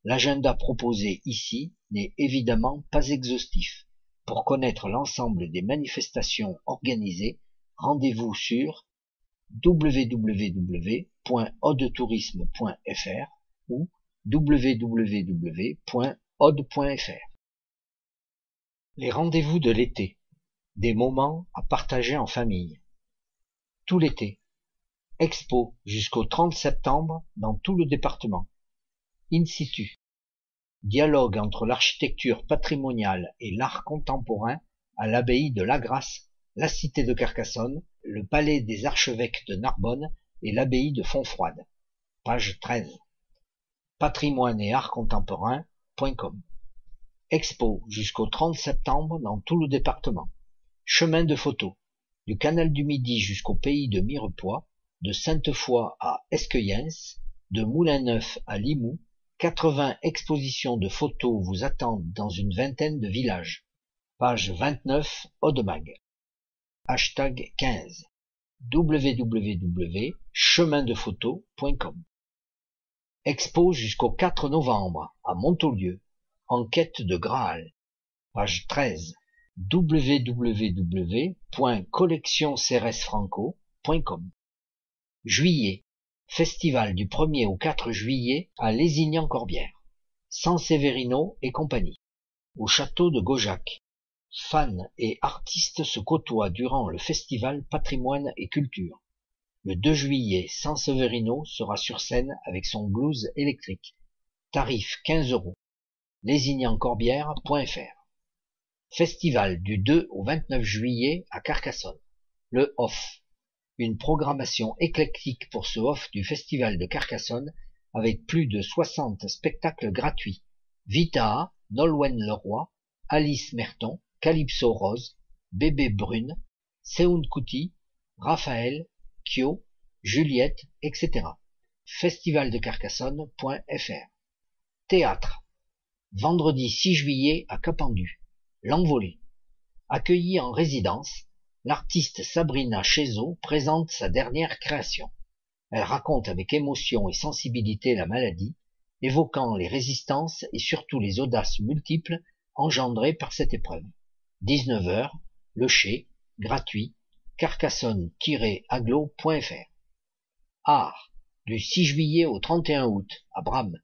L'agenda proposé ici n'est évidemment pas exhaustif. Pour connaître l'ensemble des manifestations organisées, rendez-vous sur www.odetourisme.fr ou www.od.fr. Les rendez-vous de l'été. Des moments à partager en famille. Tout l'été. Expo jusqu'au 30 septembre dans tout le département. In situ. Dialogue entre l'architecture patrimoniale et l'art contemporain à l'abbaye de La Grasse, la cité de Carcassonne, le palais des archevêques de Narbonne et l'abbaye de Fontfroide. Page 13. Patrimoine et art contemporain.com. Expo jusqu'au 30 septembre dans tout le département. Chemin de photos. Du canal du Midi jusqu'au pays de Mirepoix, de Sainte-Foy à Esqueyens, de Moulin-Neuf à Limoux, 80 expositions de photos vous attendent dans une vingtaine de villages. Page 29, Audemag. Hashtag 15. www.chemindephotos.com. Expo jusqu'au 4 novembre à Montaulieu, en quête de Graal. Page 13. www.collectionceresfranco.com. Juillet. Festival du 1er au 4 juillet à Lézignan-Corbière. Sanseverino et compagnie. Au château de Gaujac. Fans et artistes se côtoient durant le festival Patrimoine et Culture. Le 2 juillet, Sanseverino sera sur scène avec son blues électrique. Tarif 15 €. lézignancorbière.fr. Festival du 2 au 29 juillet à Carcassonne. Le Off. Une programmation éclectique pour ce off du Festival de Carcassonne avec plus de 60 spectacles gratuits. Vita, Nolwenn Leroy, Alice Merton, Calypso Rose, Bébé Brune, Seoun Kuti, Raphaël, Kyo, Juliette, etc. festivaldecarcassonne.fr. Théâtre. Vendredi 6 juillet à Capendu. L'Envolée. Accueillie en résidence, l'artiste Sabrina Chezo présente sa dernière création. Elle raconte avec émotion et sensibilité la maladie, évoquant les résistances et surtout les audaces multiples engendrées par cette épreuve. 19 h, Le Chez, gratuit, carcassonne-aglo.fr. Art, du 6 juillet au 31 août, à Bram.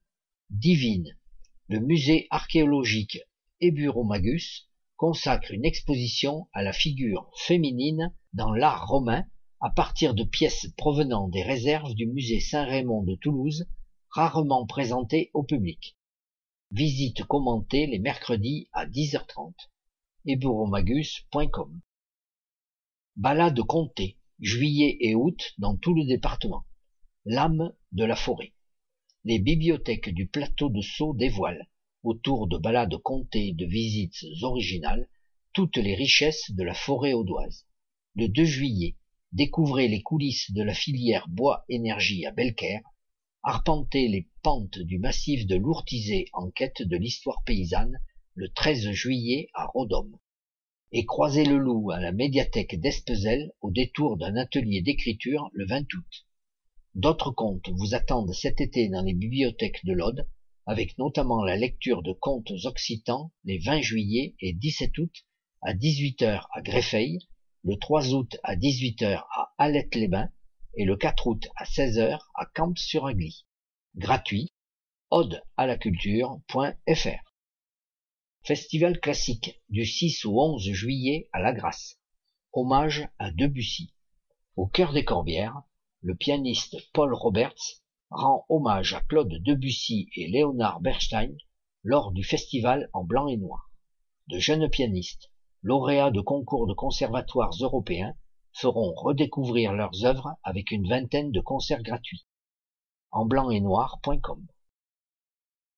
Divine, le musée archéologique Eburomagus consacre une exposition à la figure féminine dans l'art romain à partir de pièces provenant des réserves du musée Saint-Raymond de Toulouse, rarement présentées au public. Visite commentée les mercredis à 10h30. eburomagus.com. Balade comté, juillet et août dans tout le département. L'âme de la forêt. Les bibliothèques du plateau de Sceaux dévoilent, autour de balades contées et de visites originales, toutes les richesses de la forêt audoise. Le 2 juillet, découvrez les coulisses de la filière bois-énergie à Belcaire, arpentez les pentes du massif de l'Ourtisé en quête de l'histoire paysanne le 13 juillet à Rodome, et croisez le loup à la médiathèque d'Espezelles au détour d'un atelier d'écriture le 20 août. D'autres contes vous attendent cet été dans les bibliothèques de l'Aude, avec notamment la lecture de contes occitans les 20 juillet et 17 août à 18h à Greffeil, le 3 août à 18h à Alette-les-Bains et le 4 août à 16h à Camps-sur-Agly. Gratuit, odealaculture.fr. Festival classique du 6 au 11 juillet à La Grasse. Hommage à Debussy. Au cœur des Corbières, le pianiste Paul Roberts rend hommage à Claude Debussy et Leonard Bernstein lors du festival en blanc et noir. De jeunes pianistes, lauréats de concours de conservatoires européens, feront redécouvrir leurs œuvres avec une vingtaine de concerts gratuits. enblancetnoir.com.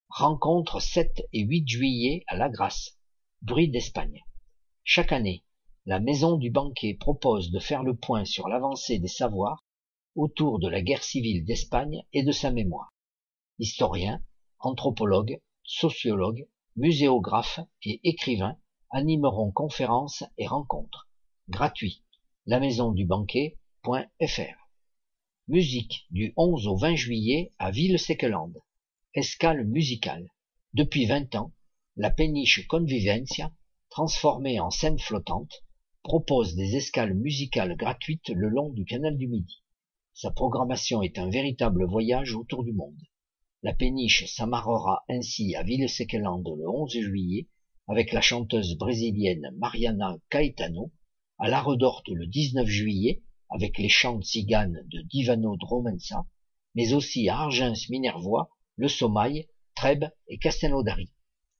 Rencontre 7 et 8 juillet à La Grasse, Bruit d'Espagne. Chaque année, la Maison du Banquet propose de faire le point sur l'avancée des savoirs autour de la guerre civile d'Espagne et de sa mémoire. Historiens, anthropologues, sociologues, muséographes et écrivains animeront conférences et rencontres. Gratuit. lamaisondubanquet.fr. Musique du 11 au 20 juillet à Ville-Sequelande. Escale musicale. Depuis 20 ans, la péniche Convivencia, transformée en scène flottante, propose des escales musicales gratuites le long du canal du Midi. Sa programmation est un véritable voyage autour du monde. La péniche s'amarrera ainsi à Ville-Sequelande le 11 juillet avec la chanteuse brésilienne Mariana Caetano, à La Redorte le 19 juillet avec les chants tziganes de Divano Dromensa, mais aussi à Argens-Minervois, Le Sommail, Trèbes et Castelnaudary.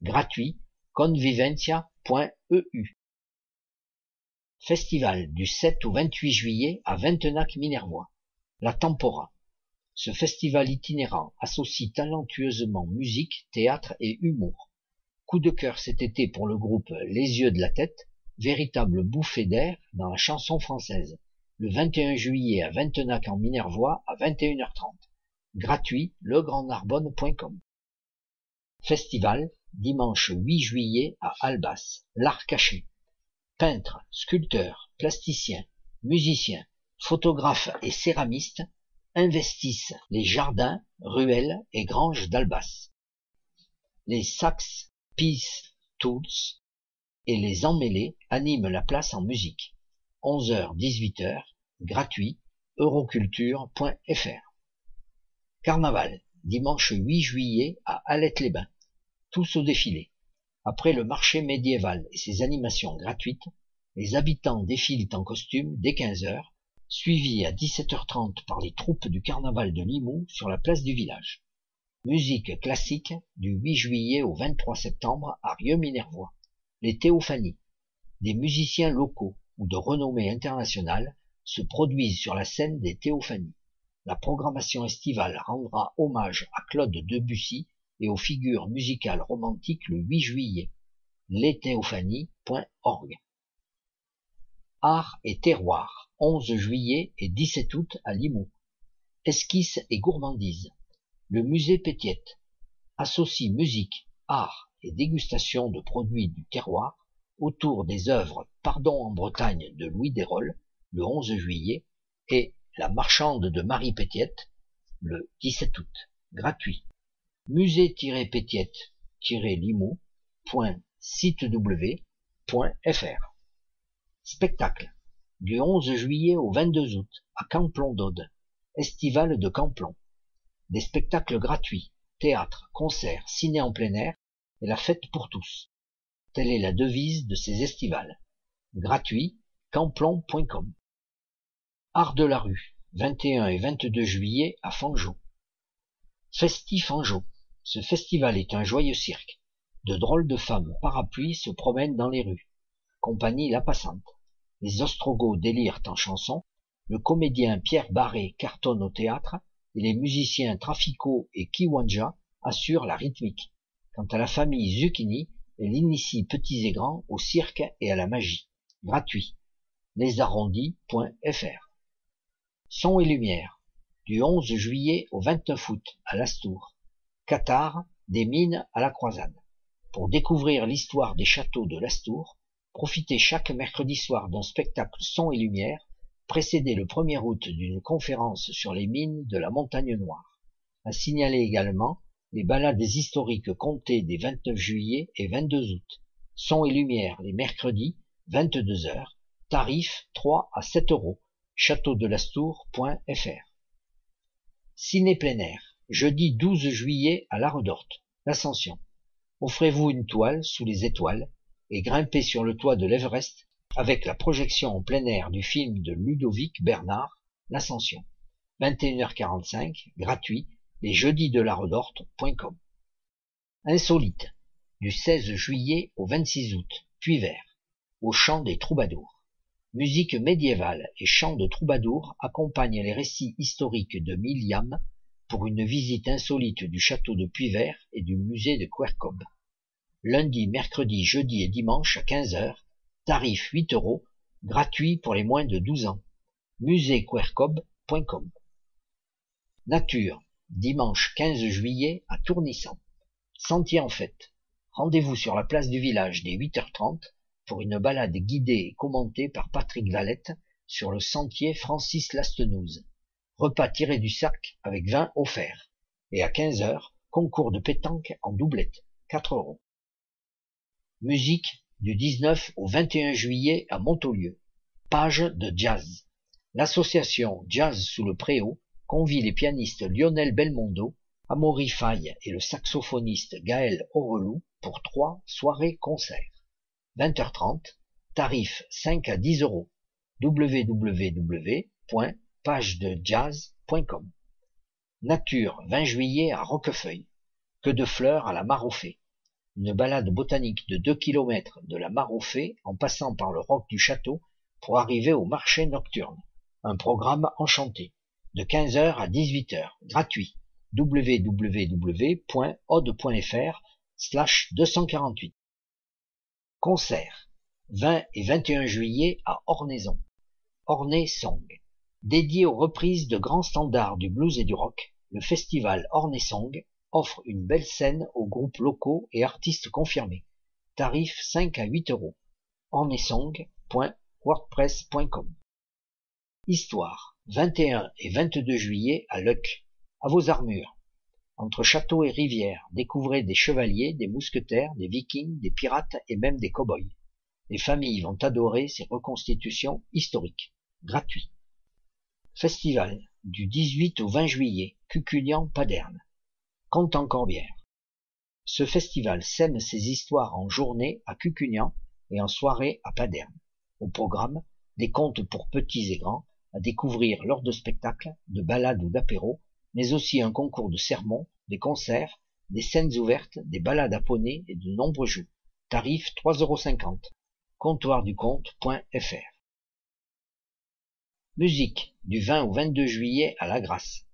Gratuit, convivencia.eu. Festival du 7 au 28 juillet à Ventenac-Minervois. La Tempora. Ce festival itinérant associe talentueusement musique, théâtre et humour. Coup de cœur cet été pour le groupe Les Yeux de la Tête, véritable bouffée d'air dans la chanson française. Le 21 juillet à Ventenac-en-Minervois à 21h30. Gratuit, legrandnarbonne.com. Festival, dimanche 8 juillet à Albas, l'art caché. Peintres, sculpteurs, plasticiens, musiciens, photographes et céramistes investissent les jardins, ruelles et granges d'Albas. Les Sax Peace Tools et les Emmêlés animent la place en musique. 11h-18h, gratuit, euroculture.fr. Carnaval, dimanche 8 juillet à Alette-les-Bains. Tous au défilé. Après le marché médiéval et ses animations gratuites, les habitants défilent en costume dès 15h, suivis à 17h30 par les troupes du carnaval de Limoux sur la place du village. Musique classique du 8 juillet au 23 septembre à Rieux-Minervois. Les Théophanies. Des musiciens locaux ou de renommée internationale se produisent sur la scène des Théophanies. La programmation estivale rendra hommage à Claude Debussy et aux figures musicales romantiques le 8 juillet. lesthéophanies.org. Art et terroir, 11 juillet et 17 août à Limoux. Esquisse et gourmandise. Le musée Pétiette associe musique, art et dégustation de produits du terroir autour des œuvres Pardon en Bretagne de Louis Desrolles le 11 juillet et La marchande de Marie Pétiette le 17 août. Gratuit. musée-pétiette-limoux.sitew.fr. Spectacle. Du 11 juillet au 22 août à Camplon d'Aude. Estival de Camplon. Des spectacles gratuits, théâtre, concerts, ciné en plein air et la fête pour tous. Telle est la devise de ces estivales. Gratuit, camplon.com. Art de la rue, 21 et 22 juillet à Fangeau. Festif Fangeau. Ce festival est un joyeux cirque. De drôles de femmes parapluies se promènent dans les rues. Compagnie La Passante. Les Ostrogoths délirent en chansons. Le comédien Pierre Barré cartonne au théâtre et les musiciens Trafico et Kiwanja assurent la rythmique. Quant à la famille Zucchini, elle initie petits et grands au cirque et à la magie. Gratuit. lesarrondis.fr. Son et lumière. Du 11 juillet au 29 août à l'Astour. Qatar, des mines à la croisade. Pour découvrir l'histoire des châteaux de l'Astour, profitez chaque mercredi soir d'un spectacle son et lumière, précédé le 1er août d'une conférence sur les mines de la Montagne Noire. À signaler également les balades historiques comptées des 29 juillet et 22 août. Son et lumière les mercredis, 22 h, tarif 3 à 7 euros, châteaudelastour.fr. Ciné plein air, jeudi 12 juillet à La Redorte, l'Ascension. Offrez-vous une toile sous les étoiles et grimpez sur le toit de l'Everest avec la projection en plein air du film de Ludovic Bernard, l'Ascension. 21h45, gratuit, les jeudis de la Redorte.com. Insolite, du 16 juillet au 26 août, Puy-Vert, au chant des troubadours. Musique médiévale et chant de troubadours accompagnent les récits historiques de Miliam pour une visite insolite du château de Puy-Vert et du musée de Quercob. Lundi, mercredi, jeudi et dimanche à 15 h, tarif 8 euros, gratuit pour les moins de 12 ans. muséequercob.com. Nature, dimanche 15 juillet à Tournissan. Sentier en fête. Rendez-vous sur la place du village dès 8h30 pour une balade guidée et commentée par Patrick Valette sur le sentier Francis Lastenouze. Repas tiré du sac avec vin offert. Et à 15 h, concours de pétanque en doublette, 4 euros. Musique du 19 au 21 juillet à Montaulieu. Page de jazz. L'association Jazz sous le Préau convie les pianistes Lionel Belmondo, Amaury Faye et le saxophoniste Gaël Aurelou pour 3 soirées-concerts. 20h30, tarif 5 à 10 euros. www.pagedejazz.com. Nature, 20 juillet à Roquefeuille. Que de fleurs à la mare aux fées. Une balade botanique de 2 km de la mare aux fées en passant par le roc du château pour arriver au marché nocturne. Un programme enchanté. De 15 h à 18 h, gratuit. www.ode.fr/248. Concert. 20 et 21 juillet à Ornaison. Ornay Song. Dédié aux reprises de grands standards du blues et du rock, le festival Ornay Song offre une belle scène aux groupes locaux et artistes confirmés. Tarif 5 à 8 euros. ornaysong.wordpress.com. Histoire. 21 et 22 juillet à Luc. À vos armures. Entre château et rivière, découvrez des chevaliers, des mousquetaires, des vikings, des pirates et même des cow-boys. Les familles vont adorer ces reconstitutions historiques. Gratuit. Festival. Du 18 au 20 juillet, Cucugnan-Paderne. Conte-en-Corbière. Ce festival sème ses histoires en journée à Cucugnan et en soirée à Paderne. Au programme, des contes pour petits et grands, à découvrir lors de spectacles, de balades ou d'apéros, mais aussi un concours de sermons, des concerts, des scènes ouvertes, des balades à poney et de nombreux jeux. Tarif 3,50 €. comptoirduconte.fr. Musique, du 20 au 22 juillet à La Grasse.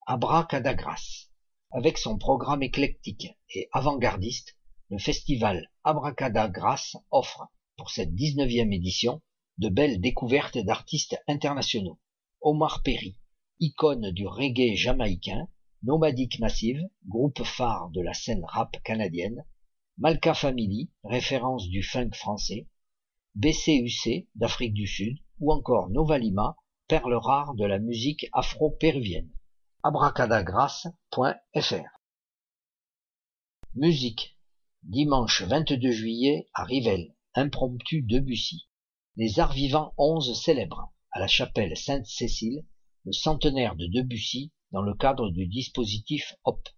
Abracadagras. Avec son programme éclectique et avant-gardiste, le festival Abracadagras offre, pour cette 19e édition, de belles découvertes d'artistes internationaux. Omar Perry, icône du reggae jamaïcain, Nomadic Massive, groupe phare de la scène rap canadienne, Malka Family, référence du funk français, BCUC d'Afrique du Sud, ou encore Nova Lima, perle rare de la musique afro-péruvienne. abracadagras.fr. Musique. Dimanche 22 juillet à Rivelles, impromptu Debussy. Les Arts Vivants 11 célèbrent, à la chapelle Sainte-Cécile, le centenaire de Debussy dans le cadre du dispositif HOP,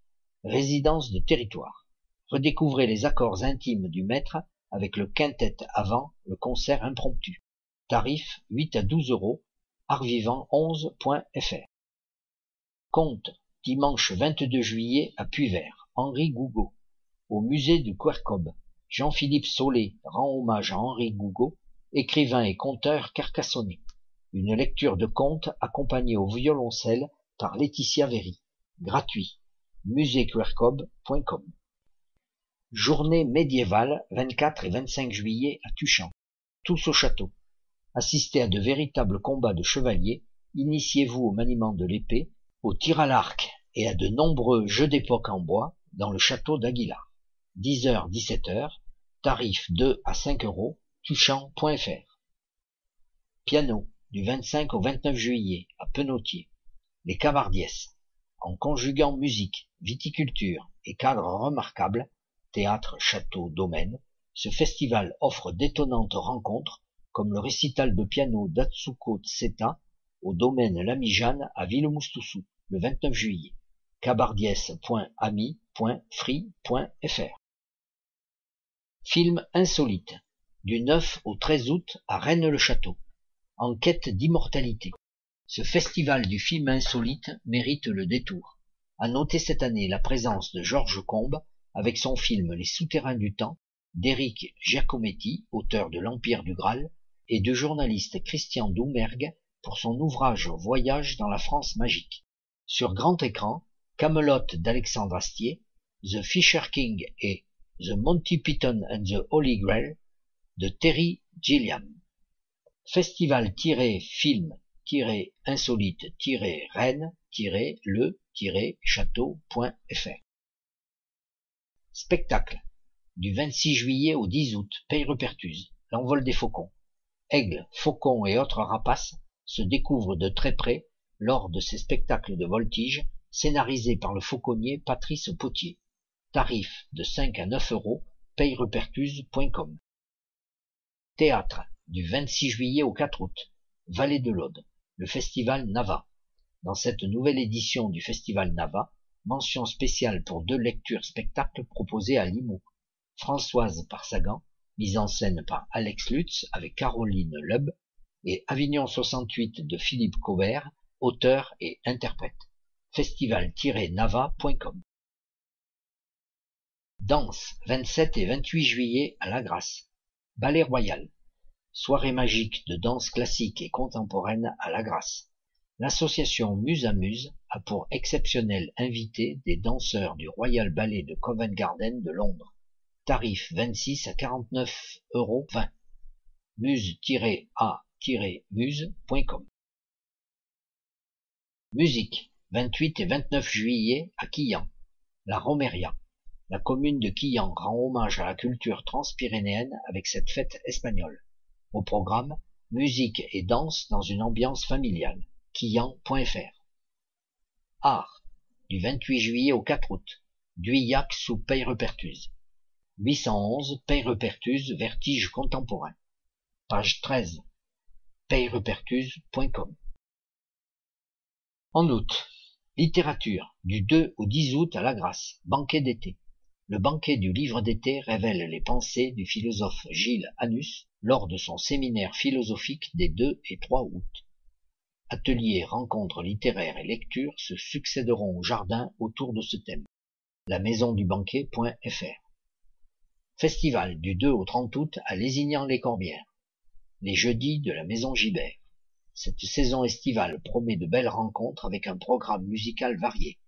résidence de territoire. Redécouvrez les accords intimes du maître avec le quintet avant le concert impromptu. Tarif 8 à 12 €, artvivant11.fr. Conte, dimanche 22 juillet à Puy-Vert, Henri Gougaud. Au musée du Quercob, Jean-Philippe Solé rend hommage à Henri Gougaud, écrivain et conteur carcassonnais. Une lecture de contes accompagnée au violoncelle par Laetitia Véry. gratuit. muséeQRCOB.com. Journée médiévale 24 et 25 juillet à Tuchan. Tous au château. Assistez à de véritables combats de chevaliers, initiez-vous au maniement de l'épée, au tir à l'arc et à de nombreux jeux d'époque en bois dans le château d'Aguilar. 10h-17h, tarif 2 à 5 euros, tuchan.fr. Piano, du 25 au 29 juillet, à Penautier. Les Cabardiès. En conjuguant musique, viticulture et cadre remarquable, théâtre, château, domaine, ce festival offre d'étonnantes rencontres, comme le récital de piano d'Atsuko Tseta au domaine Lamy-Jeanne à Villemoustousou, le 29 juillet. cabardiès.ami.free.fr. Film insolite, du 9 au 13 août à Rennes-le-Château, en quête d'immortalité. Ce festival du film insolite mérite le détour. À noter cette année la présence de Georges Combes avec son film Les Souterrains du Temps, d'Éric Giacometti, auteur de l'Empire du Graal, et du journaliste Christian Doumergue pour son ouvrage Voyage dans la France magique. Sur grand écran, Camelot d'Alexandre Astier, The Fisher King et The Monty Python and the Holy Grail de Terry Gilliam. Festival-insolite-rennes-le-château.fr. Spectacle. Du 26 juillet au 10 août, Peillerepertuse, l'envol des faucons. Aigles, faucons et autres rapaces se découvrent de très près lors de ces spectacles de voltige scénarisés par le fauconnier Patrice Potier. Tarif de 5 à 9 euros, peillerepertuse.com. Théâtre, du 26 juillet au 4 août, Vallée de l'Aude, le festival Nava. Dans cette nouvelle édition du festival Nava, mention spéciale pour 2 lectures-spectacles proposés à Limoux. Françoise Parsagan, mise en scène par Alex Lutz avec Caroline Leub, et Avignon 68 de Philippe Cobert, auteur et interprète. festival-nava.com. Danse, 27 et 28 juillet à La Grasse. Ballet Royal. Soirée magique de danse classique et contemporaine à La Grasse. L'association Muse à Muse a pour exceptionnel invité des danseurs du Royal Ballet de Covent Garden de Londres. Tarif 26 à 49,20 euros. muse-a-muse.com. Musique, 28 et 29 juillet à Quillan. La Romeria. La commune de Quillan rend hommage à la culture transpyrénéenne avec cette fête espagnole. Au programme, musique et danse dans une ambiance familiale. Quillan.fr. Art, du 28 juillet au 4 août, Duillac sous Peillerepertuse. 811 Peillerepertuse, vertige contemporain. Page 13. peillerepertuse.com. En août, littérature, du 2 au 10 août à La Grasse, banquet d'été. Le banquet du livre d'été révèle les pensées du philosophe Gilles Anus lors de son séminaire philosophique des 2 et 3 août. Ateliers, rencontres littéraires et lectures se succéderont au jardin autour de ce thème. lamaisondubanquet.fr. Festival du 2 au 30 août à Lézignan-les-Corbières. Les jeudis de la Maison Gibert. Cette saison estivale promet de belles rencontres avec un programme musical varié.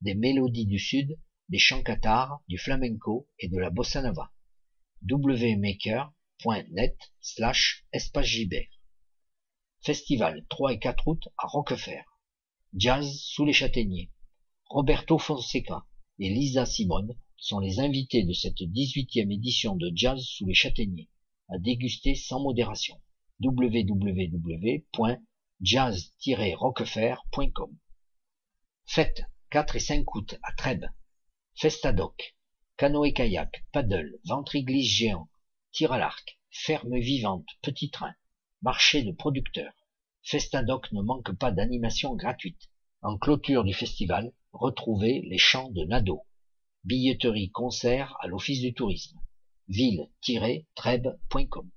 Des mélodies du Sud, des chants cathares, du flamenco et de la bossa nova. wmaker.net/espace Gibert. Festival 3 et 4 août à Roquefort. Jazz sous les châtaigniers. Roberto Fonseca et Lisa Simone sont les invités de cette 18e édition de Jazz sous les châtaigniers, à déguster sans modération. www.jazz-roquefort.com. Fête 4 et 5 août à Trèbes. Festadoc, canoë-kayak, paddle, ventre-glisse géant, tir à l'arc, ferme vivante, petit train, marché de producteurs. Festadoc ne manque pas d'animation gratuite. En clôture du festival, retrouvez les chants de Nadeau. Billetterie concert à l'Office du tourisme. ville-trèbes.com.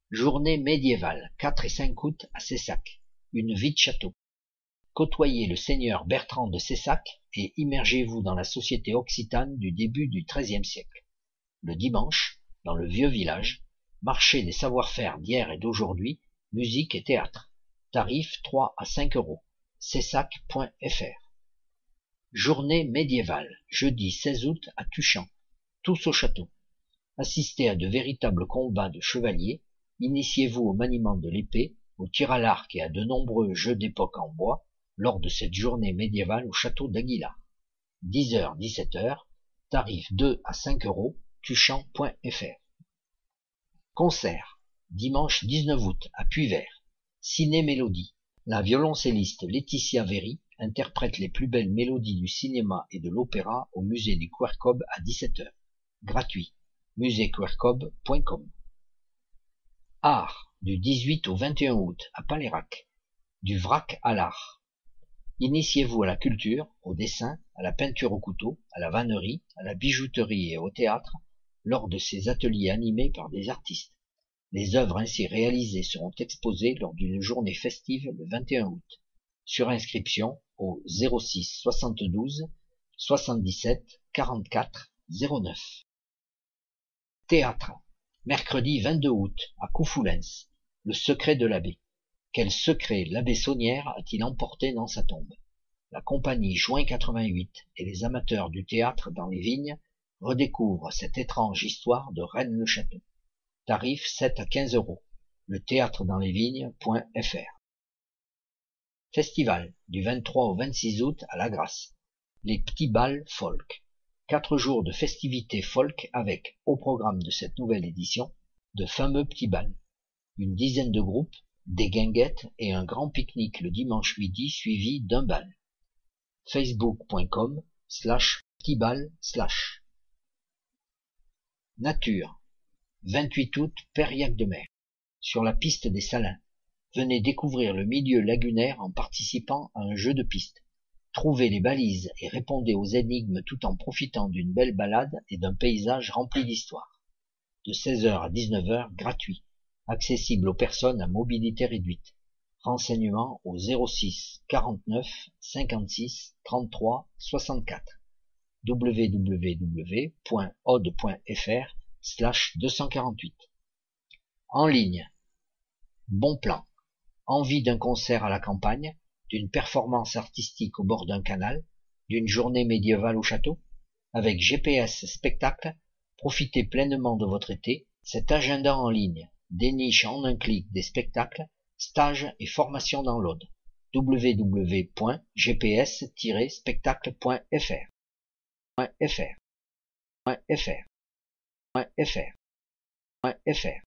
Journée médiévale, 4 et 5 août à Cessac. Une vie de château. Côtoyez le seigneur Bertrand de Cessac et immergez-vous dans la société occitane du début du XIIIe siècle. Le dimanche, dans le vieux village, marché des savoir-faire d'hier et d'aujourd'hui, musique et théâtre. Tarif 3 à 5 euros. cessac.fr. Journée médiévale, jeudi 16 août à Tuchan. Tous au château. Assistez à de véritables combats de chevaliers, initiez-vous au maniement de l'épée, au tir à l'arc et à de nombreux jeux d'époque en bois, lors de cette journée médiévale au château d'Aguilar. 10h, 17h, tarif 2 à 5 euros, tuchan.fr. Concert, dimanche 19 août à Puyvert. Ciné-Mélodie. La violoncelliste Laetitia Véry interprète les plus belles mélodies du cinéma et de l'opéra au musée du Quercob à 17h. Gratuit. muséequercob.com. Art, du 18 au 21 août à Palérac. Du vrac à l'art. Initiez-vous à la culture, au dessin, à la peinture au couteau, à la vannerie, à la bijouterie et au théâtre, lors de ces ateliers animés par des artistes. Les œuvres ainsi réalisées seront exposées lors d'une journée festive le 21 août. Surinscription au 06 72 77 44 09. Théâtre. Mercredi 22 août à Coufoulens. Le secret de l'abbé. Quel secret l'abbé Saunière a-t-il emporté dans sa tombe? La compagnie Juin 88 et les amateurs du théâtre dans les vignes redécouvrent cette étrange histoire de Rennes-le-Château. Tarif 7 à 15 euros. Le théâtre dans les vignes.fr. Festival du 23 au 26 août à La Grasse. Les petits bals folk. 4 jours de festivités folk avec, au programme de cette nouvelle édition, de fameux petits bals. Une dizaine de groupes, des guinguettes et un grand pique-nique le dimanche midi suivi d'un bal. facebook.com/petitsbal/. Nature. 28 août, Périac-de-Mer. Sur la piste des Salins. Venez découvrir le milieu lagunaire en participant à un jeu de piste. Trouvez les balises et répondez aux énigmes tout en profitant d'une belle balade et d'un paysage rempli d'histoire. De 16h à 19h, gratuit. Accessible aux personnes à mobilité réduite. Renseignements au 06 49 56 33 64. www.ode.fr/248. En ligne. Bon plan. Envie d'un concert à la campagne, d'une performance artistique au bord d'un canal, d'une journée médiévale au château? Avec GPS Spectacle, profitez pleinement de votre été. Cet agenda en ligne déniche en un clic des spectacles, stages et formations dans l'Aude. www.gps-spectacle.fr.